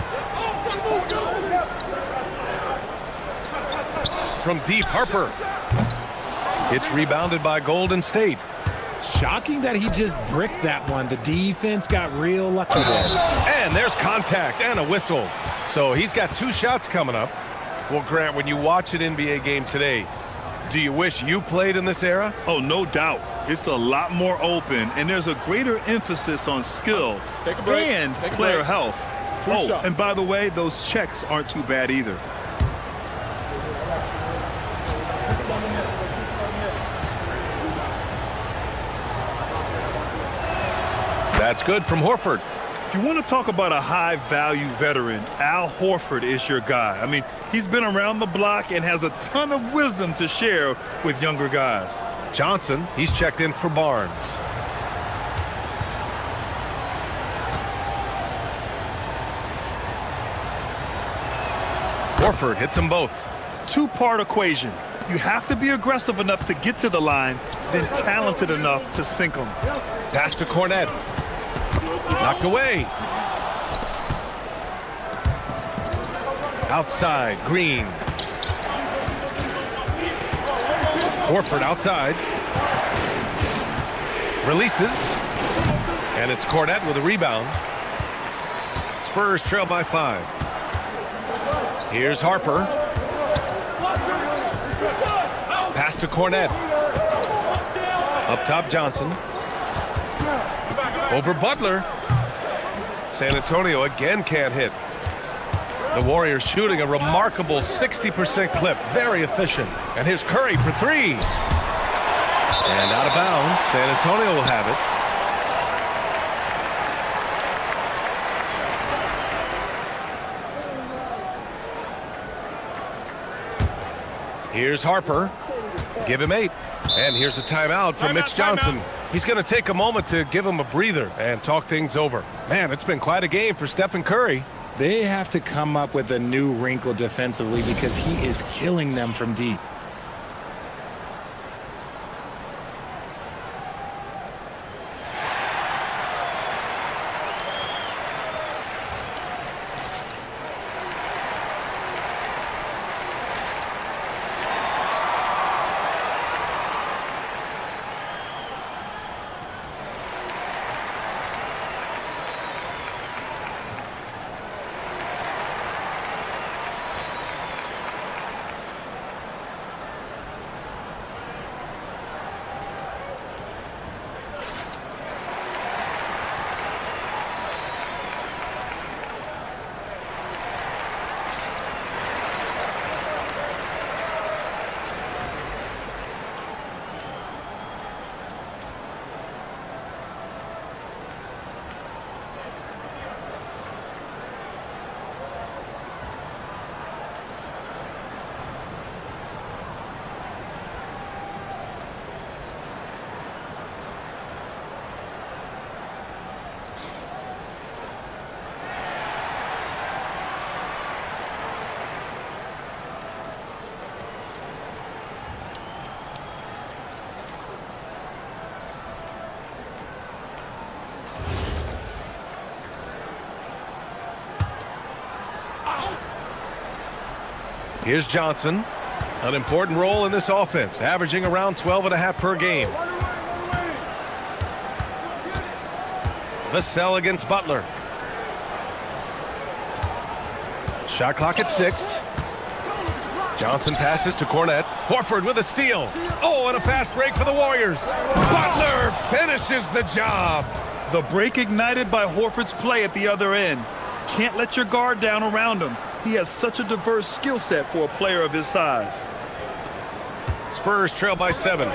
From deep, Harper. It's rebounded by Golden State. Shocking that he just bricked that one. The defense got real lucky there. And there's contact and a whistle. So he's got 2 shots coming up. Well, Grant, when you watch an NBA game today, do you wish you played in this era? Oh, no doubt. It's a lot more open, and there's a greater emphasis on skill Take a break. and Take a player break. health. Two shots. And by the way, those checks aren't too bad either. That's good from Horford. If you want to talk about a high-value veteran, Al Horford is your guy. I mean, he's been around the block and has a ton of wisdom to share with younger guys. Johnson, he's checked in for Barnes. Horford hits them both. Two-part equation. You have to be aggressive enough to get to the line, then talented enough to sink them. Pass to Cornette. Knocked away. Outside, Green. Horford outside. Releases. And it's Cornette with a rebound. Spurs trail by 5. Here's Harper. Pass to Cornette. Up top, Johnson. Over Butler. San Antonio again can't hit. The Warriors shooting a remarkable 60% clip. Very efficient. And here's Curry for 3. And out of bounds. San Antonio will have it. Here's Harper. Give him 8. And here's a timeout from Mitch Johnson. He's going to take a moment to give him a breather and talk things over. Man, it's been quite a game for Stephen Curry. They have to come up with a new wrinkle defensively because he is killing them from deep. Here's Johnson. An important role in this offense, averaging around 12.5 per game. Vassell against Butler. Shot clock at 6. Johnson passes to Cornette. Horford with a steal. Oh, and a fast break for the Warriors. Butler finishes the job. The break ignited by Horford's play at the other end. Can't let your guard down around him. He has such a diverse skill set for a player of his size. Spurs trail by 7.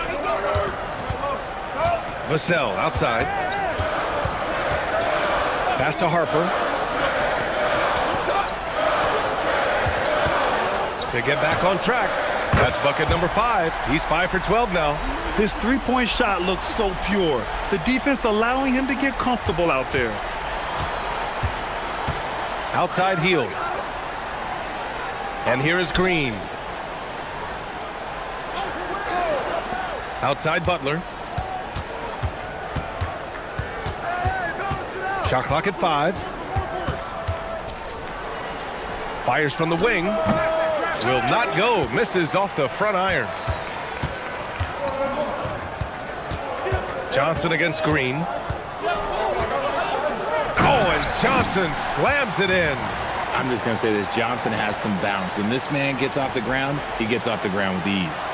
Vassell outside. Pass to Harper. To get back on track. That's bucket number 5. He's 5 for 12 now. His three-point shot looks so pure. The defense allowing him to get comfortable out there. Outside Hield. And here is Green. Outside Butler. Shot clock at 5. Fires from the wing. Will not go. Misses off the front iron. Johnson against Green. Oh, and Johnson slams it in. I'm just going to say this. Johnson has some bounce. When this man gets off the ground, he gets off the ground with ease.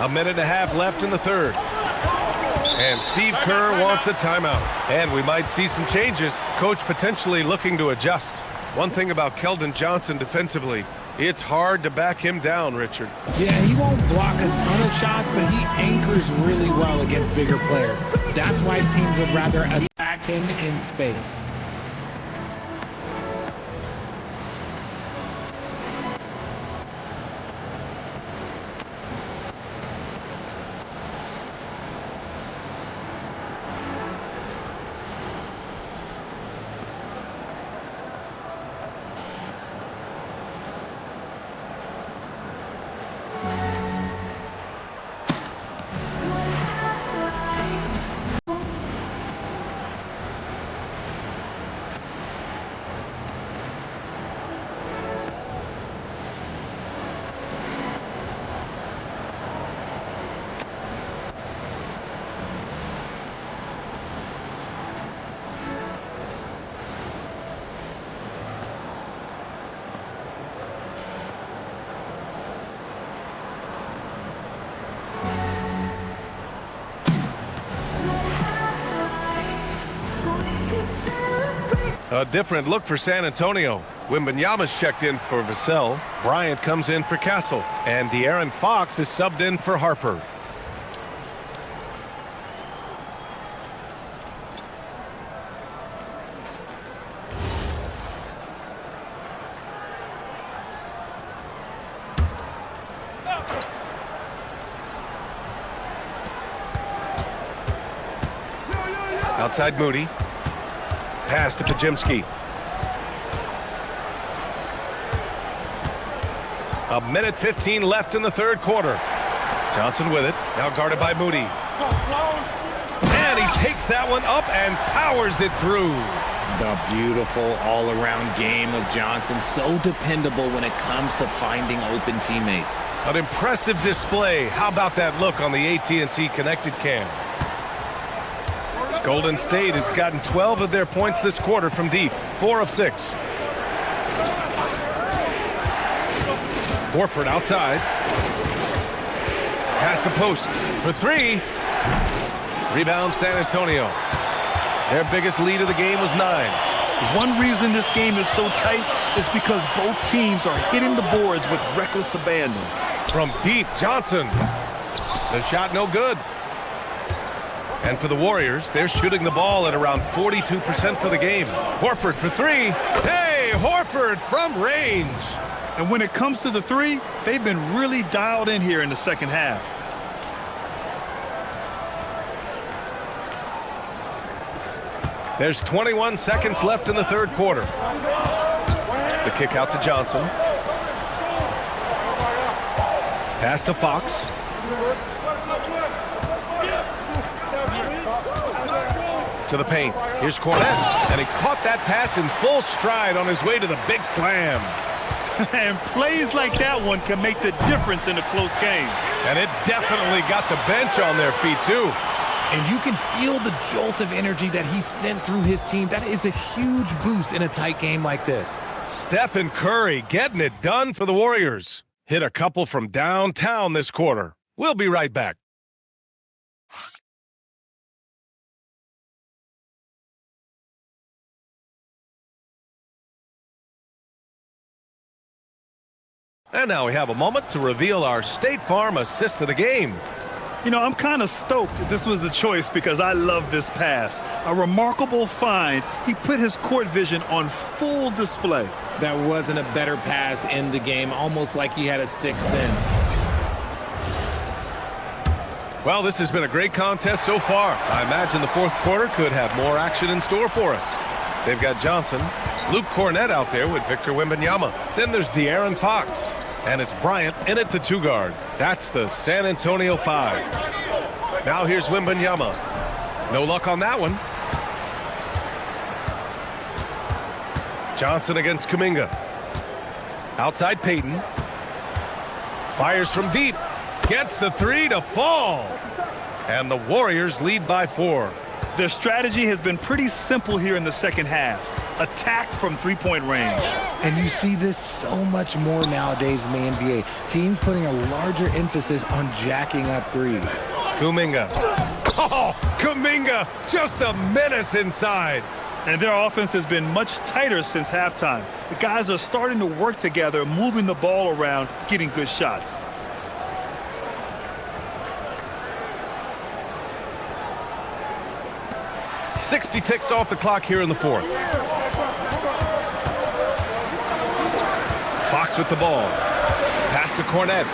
A minute and a half left in the third. And Steve Kerr wants a timeout. And we might see some changes. Coach potentially looking to adjust. One thing about Keldon Johnson defensively, it's hard to back him down, Richard. Yeah, he won't block a ton of shots, but he anchors really well against bigger players. That's why teams would rather attack him in space. A different look for San Antonio. Wembanyama's checked in for Vassell. Bryant comes in for Castle. And De'Aaron Fox is subbed in for Harper. Outside Moody. Pass to Pajemski. A minute 15 left in the third quarter. Johnson with it. Now guarded by Moody. And he takes that one up and powers it through. The beautiful all-around game of Johnson. So dependable when it comes to finding open teammates. An impressive display. How about that look on the AT&T connected cam? Golden State has gotten 12 of their points this quarter from deep. 4 of 6. Horford outside. Pass to post for 3. Rebound San Antonio. Their biggest lead of the game was 9. One reason this game is so tight is because both teams are hitting the boards with reckless abandon. From deep, Johnson. The shot no good. And for the Warriors, they're shooting the ball at around 42% for the game. Horford for 3. Hey, Horford from range. And when it comes to the 3, they've been really dialed in here in the second half. There's 21 seconds left in the third quarter. The kick out to Johnson. Pass to Fox. To the paint. Here's Cornette. And he caught that pass in full stride on his way to the big slam. And plays like that one can make the difference in a close game. And it definitely got the bench on their feet, too. And you can feel the jolt of energy that he sent through his team. That is a huge boost in a tight game like this. Stephen Curry getting it done for the Warriors. Hit a couple from downtown this quarter. We'll be right back. And now we have a moment to reveal our State Farm assist of the game. You know, I'm kind of stoked this was a choice because I love this pass. A remarkable find. He put his court vision on full display. That wasn't a better pass in the game, almost like he had a sixth sense. Well, this has been a great contest so far. I imagine the fourth quarter could have more action in store for us. They've got Johnson, Luke Cornette out there with Victor Wembanyama. Then there's De'Aaron Fox. And it's Bryant in at the 2 guard. That's the San Antonio 5. Now here's Wembanyama. No luck on that one. Johnson against Kuminga. Outside Payton. Fires from deep. Gets the 3 to fall. And the Warriors lead by 4. Their strategy has been pretty simple here in the second half. Attack from three-point range. And you see this so much more nowadays in the NBA. Teams putting a larger emphasis on jacking up threes. Kuminga. Oh, Kuminga, just a menace inside. And their offense has been much tighter since halftime. The guys are starting to work together, moving the ball around, getting good shots. .60 ticks off the clock here in the fourth. Fox with the ball. Pass to Cornette.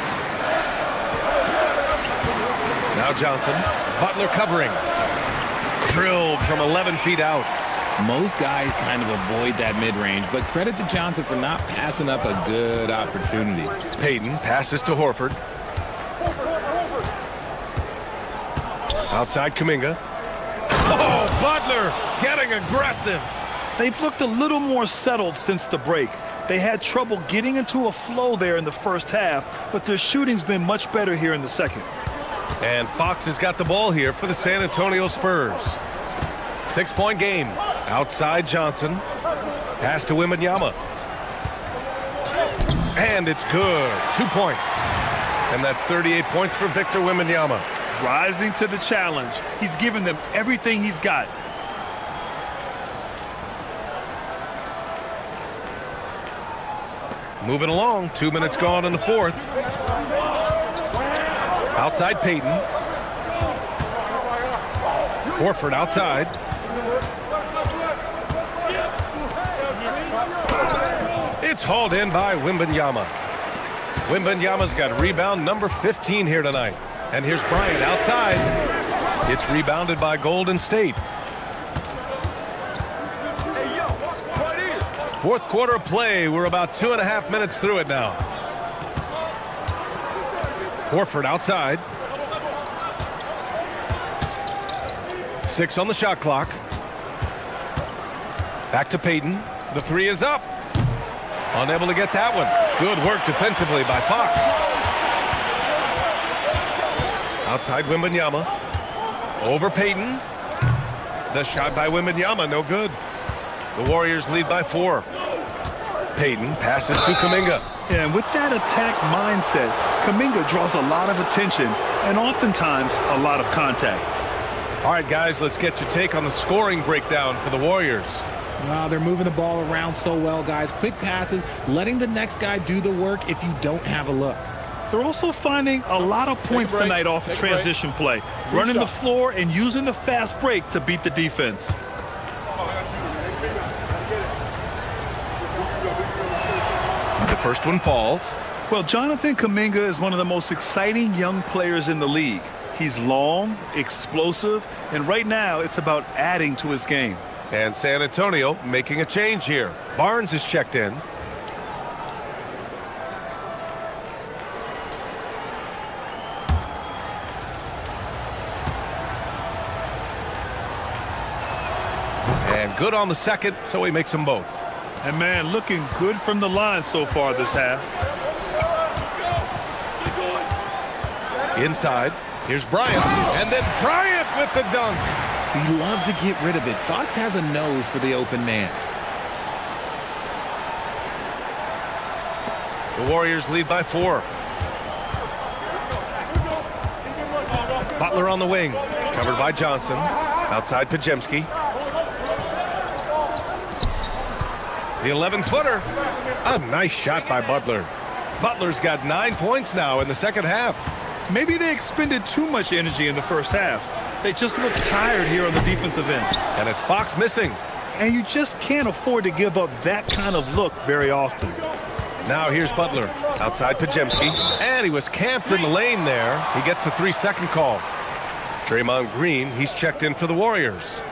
Now Johnson. Butler covering. Drilled from 11 feet out. Most guys kind of avoid that mid-range, but credit to Johnson for not passing up a good opportunity. Payton passes to Horford. Outside Kuminga. Oh, Butler getting aggressive. They've looked a little more settled since the break. They had trouble getting into a flow there in the first half, but their shooting's been much better here in the second. And Fox has got the ball here for the San Antonio Spurs. 6-point game. Outside Johnson. Pass to Wembanyama. And it's good. 2 points. And that's 38 points for Victor Wembanyama. Rising to the challenge. He's given them everything he's got. Moving along. 2 minutes gone in the fourth. Outside Payton. Horford outside. It's hauled in by Wembanyama. Wembanyama's got rebound number 15 here tonight. And here's Bryant outside. It's rebounded by Golden State. Fourth quarter of play. We're about 2.5 minutes through it now. Horford outside. 6 on the shot clock. Back to Payton. The 3 is up. Unable to get that one. Good work defensively by Fox. Outside Wembanyama. Over Payton. The shot by Wembanyama, no good. The Warriors lead by 4. Payton passes to Kuminga. And with that attack mindset, Kuminga draws a lot of attention and oftentimes a lot of contact. All right, guys, let's get your take on the scoring breakdown for the Warriors. Wow, they're moving the ball around so well, guys. Quick passes, letting the next guy do the work if you don't have a look. They're also finding a lot of points tonight off of transition play, running the floor and using the fast break to beat the defense. The first one falls. Well, Jonathan Kuminga is one of the most exciting young players in the league. He's long, explosive, and right now it's about adding to his game. And San Antonio making a change here. Barnes is checked in. good on the second, so he makes them both. And man, looking good from the line so far this half. Inside, here's Bryant, and then Bryant with the dunk. He loves to get rid of it. Fox has a nose for the open man. The Warriors lead by 4. Butler on the wing, covered by Johnson. Outside Pajemski. The 11-footer. A nice shot by Butler. Butler's got 9 points now in the second half. Maybe they expended too much energy in the first half. They just look tired here on the defensive end. And it's Fox missing. And you just can't afford to give up that kind of look very often. Now here's Butler. Outside Pajemski. And he was camped in the lane there. He gets a 3-second call. Draymond Green, he's checked in for the Warriors.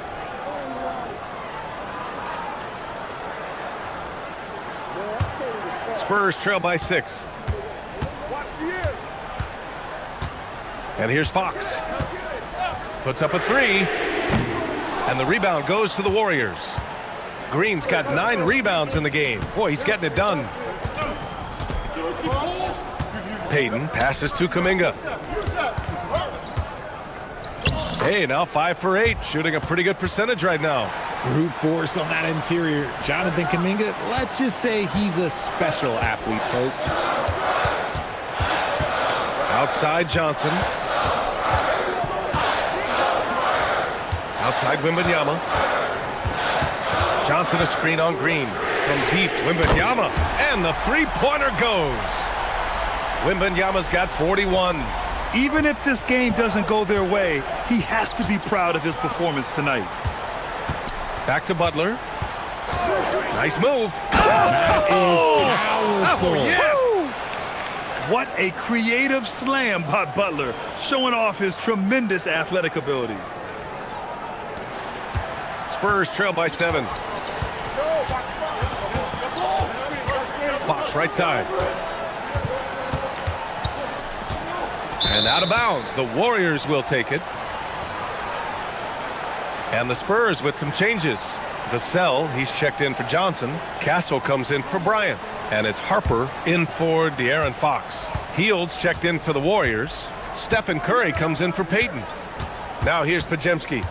Spurs trail by 6. And here's Fox. Puts up a 3. And the rebound goes to the Warriors. Green's got 9 rebounds in the game. Boy, he's getting it done. Payton passes to Kuminga. Hey, now 5 for 8, shooting a pretty good percentage right now. Brute force on that interior. Jonathan Kuminga, let's just say he's a special athlete, folks. Outside Johnson. Outside Wembanyama. Johnson a screen on Green. From deep, Wembanyama. And the three-pointer goes. Wembanyama's got 41. Even if this game doesn't go their way, he has to be proud of his performance tonight. Back to Butler. Nice move. That is powerful. Oh, yes. What a creative slam by Butler, showing off his tremendous athletic ability. Spurs trail by 7. Fox right side. And out of bounds. The Warriors will take it. And the Spurs with some changes. Vassell, he's checked in for Johnson. Castle comes in for Bryant. And it's Harper in for De'Aaron Fox. Heald's checked in for the Warriors. Stephen Curry comes in for Payton. Now here's Pajemski.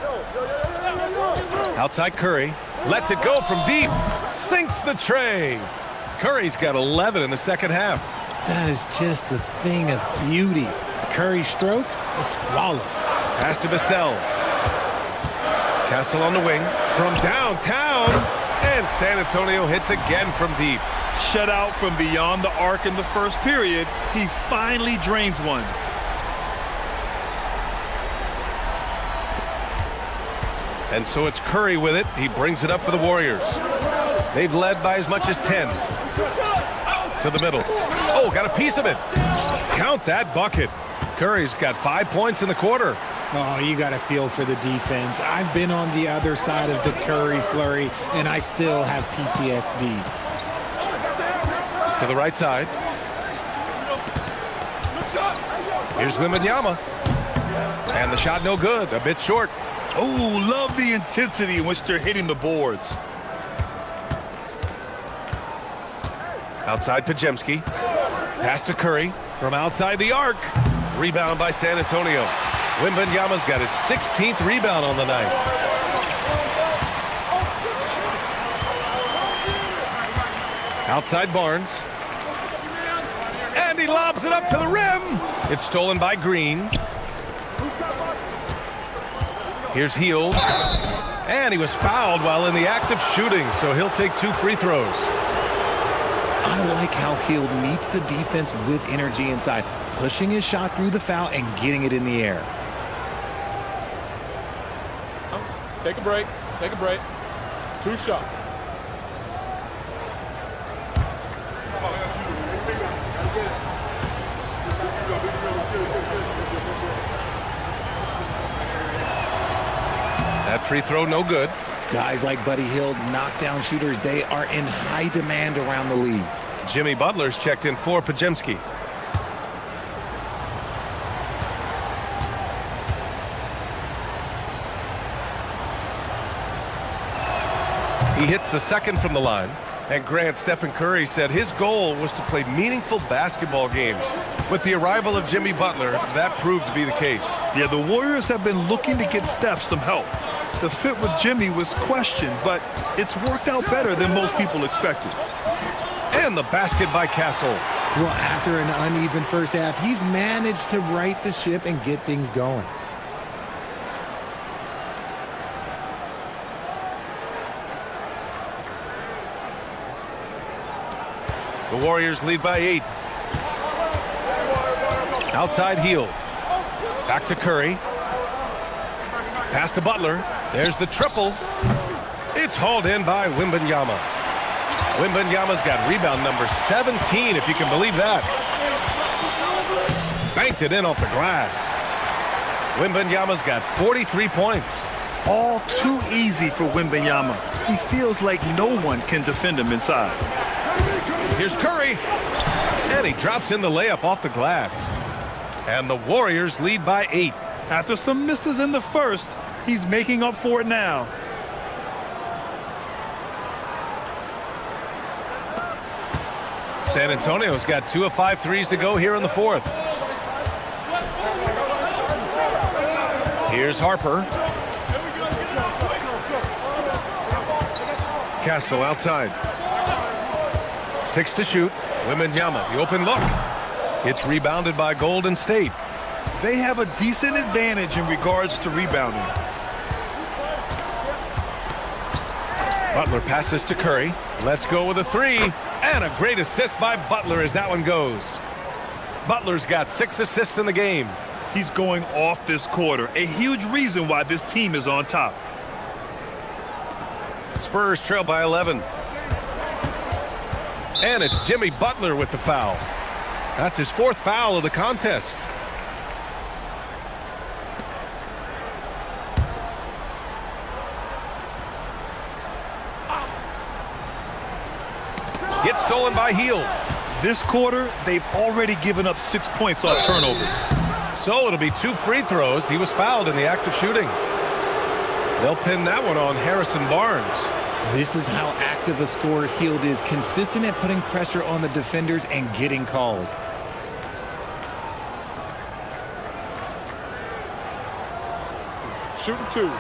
Outside Curry. Lets it go from deep. Sinks the tray. Curry's got 11 in the second half. That is just a thing of beauty. Curry's stroke is flawless. Pass to Vassell. Castle on the wing. From downtown. And San Antonio hits again from deep. Shut out from beyond the arc in the first period. He finally drains one. And so it's Curry with it. He brings it up for the Warriors. They've led by as much as 10. To the middle. Oh, got a piece of it. Count that bucket. Curry's got 5 points in the quarter. Oh, you got to feel for the defense. I've been on the other side of the Curry flurry, and I still have PTSD. To the right side. Here's Wembanyama. And the shot no good. A bit short. Oh, love the intensity in which they're hitting the boards. Outside Pajemski. Pass to Curry from outside the arc. Rebound by San Antonio. Wembanyama's got his 16th rebound on the night. Outside Barnes. And he lobs it up to the rim. It's stolen by Green. Here's Hield. And he was fouled while in the act of shooting, so he'll take 2 free throws. I like how Hield meets the defense with energy inside, pushing his shot through the foul and getting it in the air. Take a break. Take a break. 2 shots. That free throw no good. Guys like Buddy Hield, knockdown shooters, they are in high demand around the league. Jimmy Butler's checked in for Pajemski. He hits the second from the line. And Grant, Stephen Curry said his goal was to play meaningful basketball games. With the arrival of Jimmy Butler, that proved to be the case. Yeah, the Warriors have been looking to get Steph some help. The fit with Jimmy was questioned, but it's worked out better than most people expected. And the basket by Castle. Well, after an uneven first half, he's managed to right the ship and get things going. The Warriors lead by 8. Outside heel. Back to Curry. Pass to Butler. There's the triple. It's hauled in by Wembanyama. Wembanyama's got rebound number 17, if you can believe that. Banked it in off the glass. Wembanyama's got 43 points. All too easy for Wembanyama. He feels like no one can defend him inside. Here's Curry. And he drops in the layup off the glass. And the Warriors lead by 8. After some misses in the first, he's making up for it now. San Antonio's got 2 of 5 threes to go here in the fourth. Here's Harper. Castle outside. 6 to shoot. Wembanyama, the open look. It's rebounded by Golden State. They have a decent advantage in regards to rebounding. Butler passes to Curry. Let's go with a 3. And a great assist by Butler as that one goes. Butler's got 6 assists in the game. He's going off this quarter. A huge reason why this team is on top. Spurs trail by 11. And it's Jimmy Butler with the foul. That's his 4th foul of the contest. Gets stolen by Hield. This quarter, they've already given up 6 points off turnovers. So it'll be 2 free throws. He was fouled in the act of shooting. They'll pin that one on Harrison Barnes. This is how active a scorer Hield is, consistent at putting pressure on the defenders and getting calls. Shooting 2.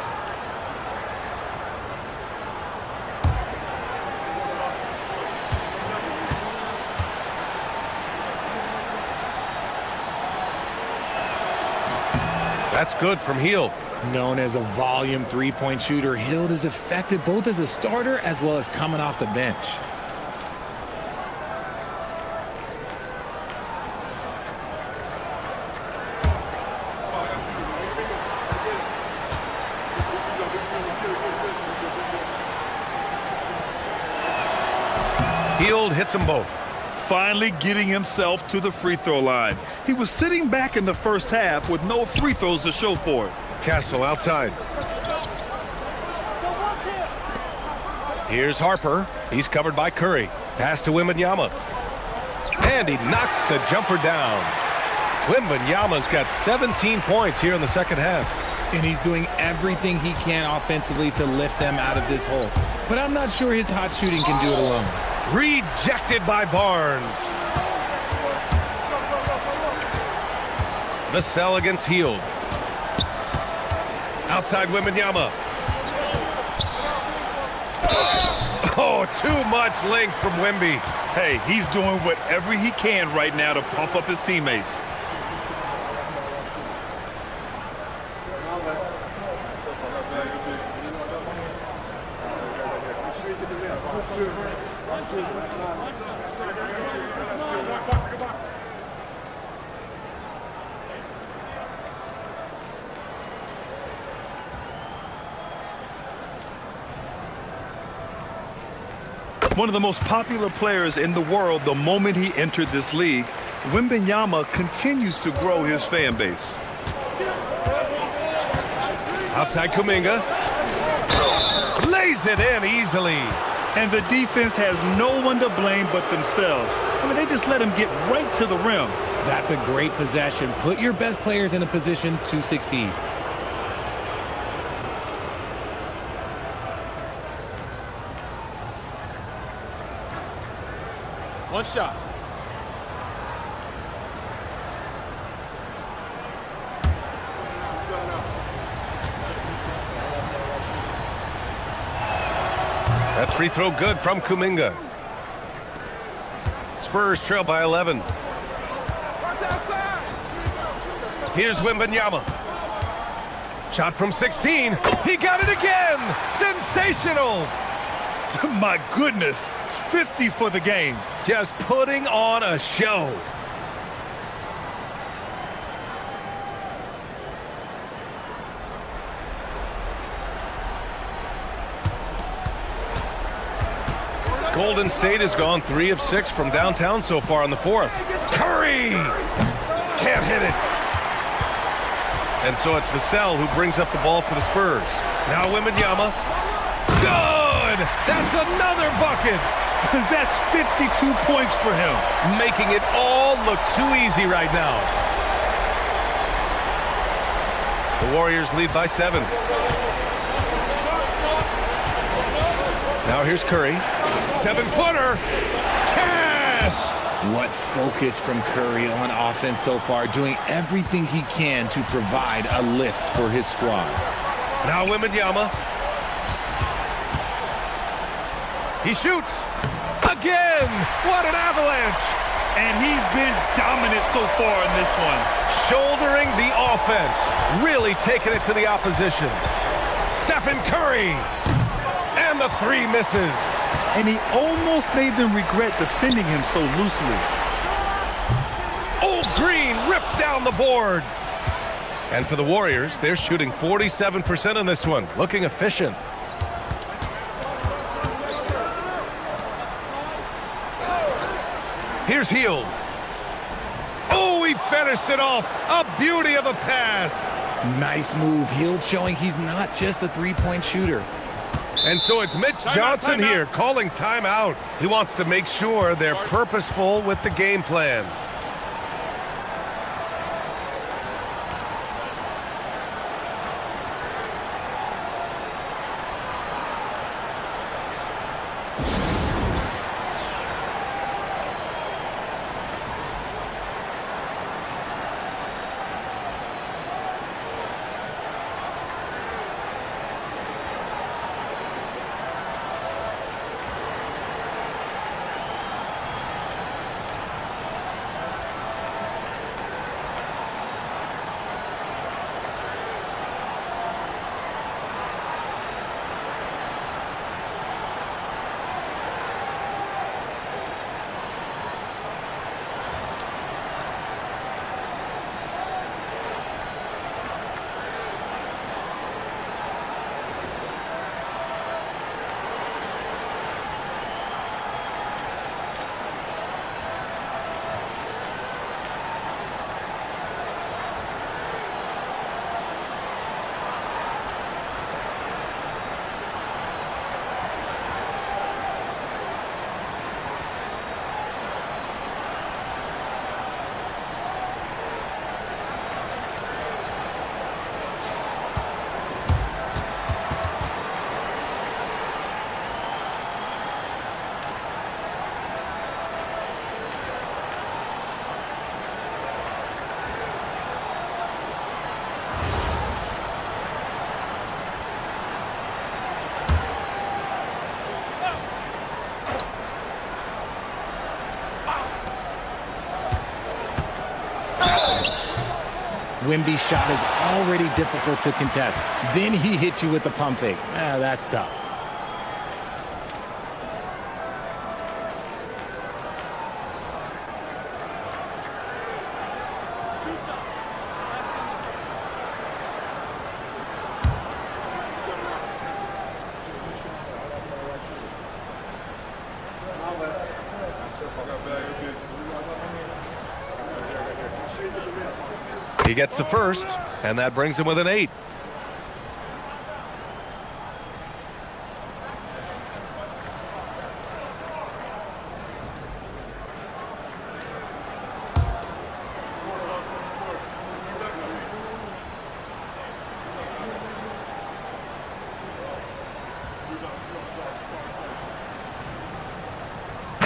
That's good from Hield. Known as a volume three-point shooter, Hield is effective both as a starter as well as coming off the bench. Hield hits them both. Finally getting himself to the free throw line. He was sitting back in the first half with no free throws to show for it. Castle outside. Here's Harper. He's covered by Curry. Pass to Wembanyama. And he knocks the jumper down. Wembanyama's got 17 points here in the second half. And he's doing everything he can offensively to lift them out of this hole. But I'm not sure his hot shooting can do it alone. Rejected by Barnes. Vassell against Hield. Outside Wembanyama. Oh, too much length from Wemby. Hey, he's doing whatever he can right now to pump up his teammates. One of the most popular players in the world the moment he entered this league, Wembanyama continues to grow his fan base. Outside Kuminga. Lays it in easily. And the defense has no one to blame but themselves. I mean, they just let him get right to the rim. That's a great possession. Put your best players in a position to succeed. One shot. That free throw good from Kuminga. Spurs trail by 11. Here's Wembanyama. Shot from 16. He got it again. Sensational. My goodness, 50 for the game. Just putting on a show. Golden State has gone 3 of 6 from downtown so far in the fourth. Curry! Can't hit it. And so it's Vassell who brings up the ball for the Spurs. Now Wembanyama. Good! That's another bucket! That's 52 points for him. Making it all look too easy right now. The Warriors lead by 7. Now here's Curry. 7-footer. Cash! What focus from Curry on offense so far, doing everything he can to provide a lift for his squad. Now Wembanyama. He shoots. Again! What an avalanche! And he's been dominant so far in this one. Shouldering the offense. Really taking it to the opposition. Stephen Curry. And the 3 misses. And he almost made them regret defending him so loosely. Old Green rips down the board. And for the Warriors, they're shooting 47% on this one. Looking efficient. Here's Hield. Oh, he finished it off. A beauty of a pass. Nice move. Hield showing he's not just a three-point shooter. And so it's Mitch Johnson here calling timeout. He wants to make sure they're purposeful with the game plan. Wemby's shot is already difficult to contest. Then he hits you with the pump fake. That's tough. He gets the first, and that brings him with an 8.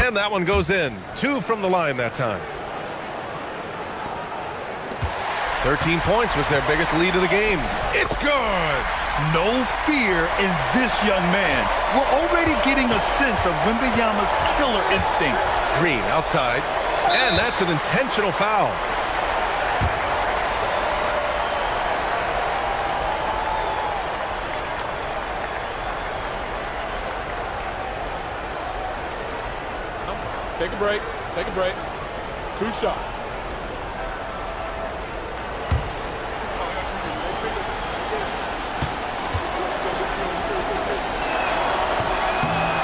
And that one goes in. 2 from the line that time. 13 points was their biggest lead of the game. It's good. No fear in this young man. We're already getting a sense of Wembyama's killer instinct. Green outside. And that's an intentional foul. Take a break. Take a break. 2 shots.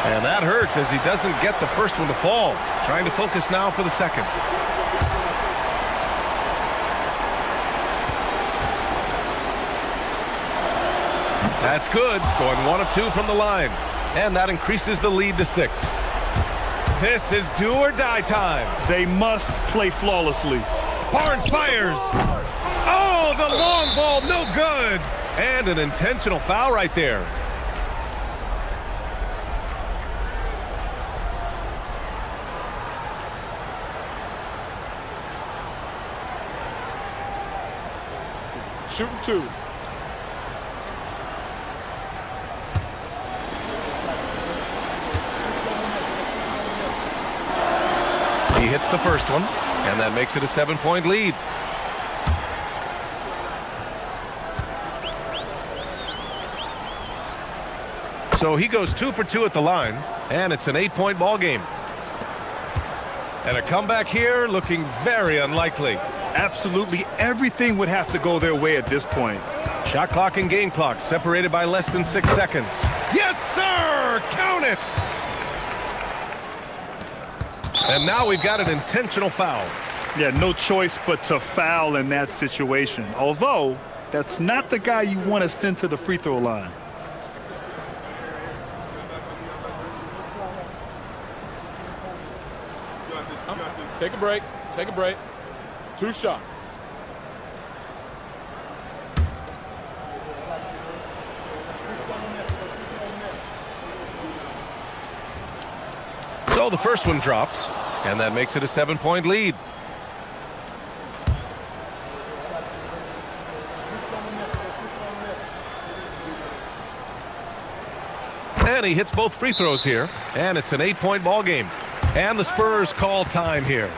And that hurts as he doesn't get the first one to fall. Trying to focus now for the second. That's good. Going 1 of 2 from the line. And that increases the lead to 6. This is do or die time. They must play flawlessly. Barnes fires. Oh, the long ball, no good. And an intentional foul right there. Shooting 2. He hits the first one, and that makes it a 7-point lead. So he goes 2 for 2 at the line, and it's an 8-point ball game. And a comeback here looking very unlikely. Absolutely everything would have to go their way at this point. Shot clock and game clock separated by less than 6 seconds. Yes, sir! Count it! And now we've got an intentional foul. Yeah, no choice but to foul in that situation. Although, that's not the guy you want to send to the free throw line. Take a break. Take a break. 2 shots. So the first one drops, and that makes it a 7-point lead. And he hits both free throws here, and it's an 8-point ball game. And the Spurs call time here.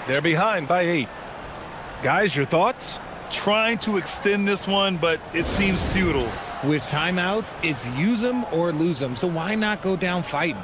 They're behind by 8. Guys, your thoughts? Trying to extend this one, but it seems futile. With timeouts, it's use them or lose them. So why not go down fighting?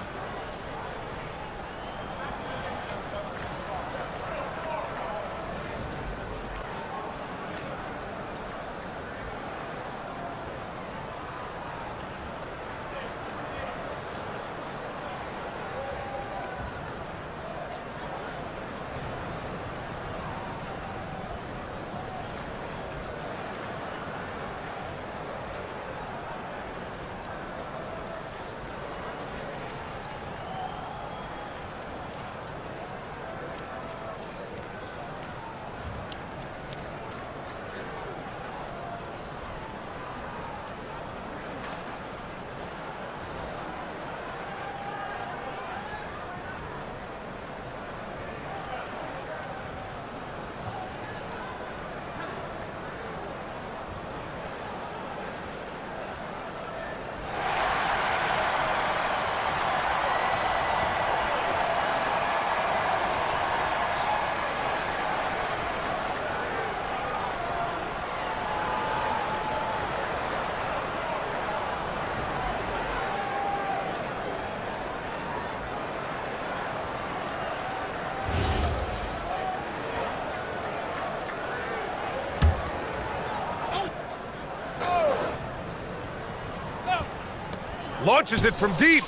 Launches it from deep.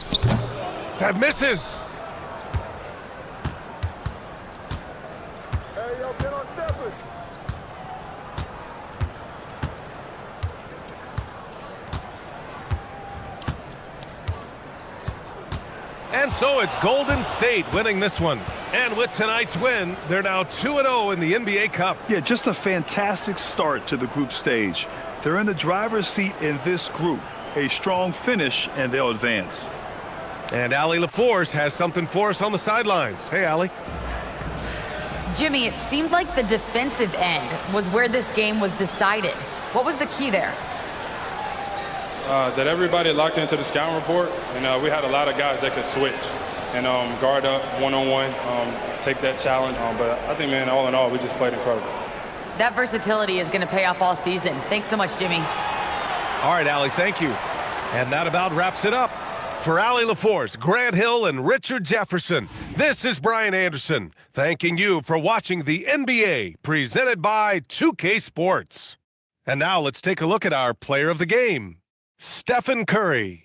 That misses. Hey, yo, get on Stephen. And so it's Golden State winning this one. And with tonight's win, they're now 2-0 in the NBA Cup. Yeah, just a fantastic start to the group stage. They're in the driver's seat in this group. A strong finish, and they'll advance. And Allie LaForce has something for us on the sidelines. Hey, Allie. Jimmy, it seemed like the defensive end was where this game was decided. What was the key there? That everybody locked into the scouting report, and we had a lot of guys that could switch and guard up one-on-one, take that challenge. But I think, man, all in all, we just played incredible. That versatility is going to pay off all season. Thanks so much, Jimmy. All right, Allie, thank you. And that about wraps it up. For Allie LaForce, Grant Hill, and Richard Jefferson, this is Brian Anderson, thanking you for watching the NBA, presented by 2K Sports. And now let's take a look at our player of the game, Stephen Curry.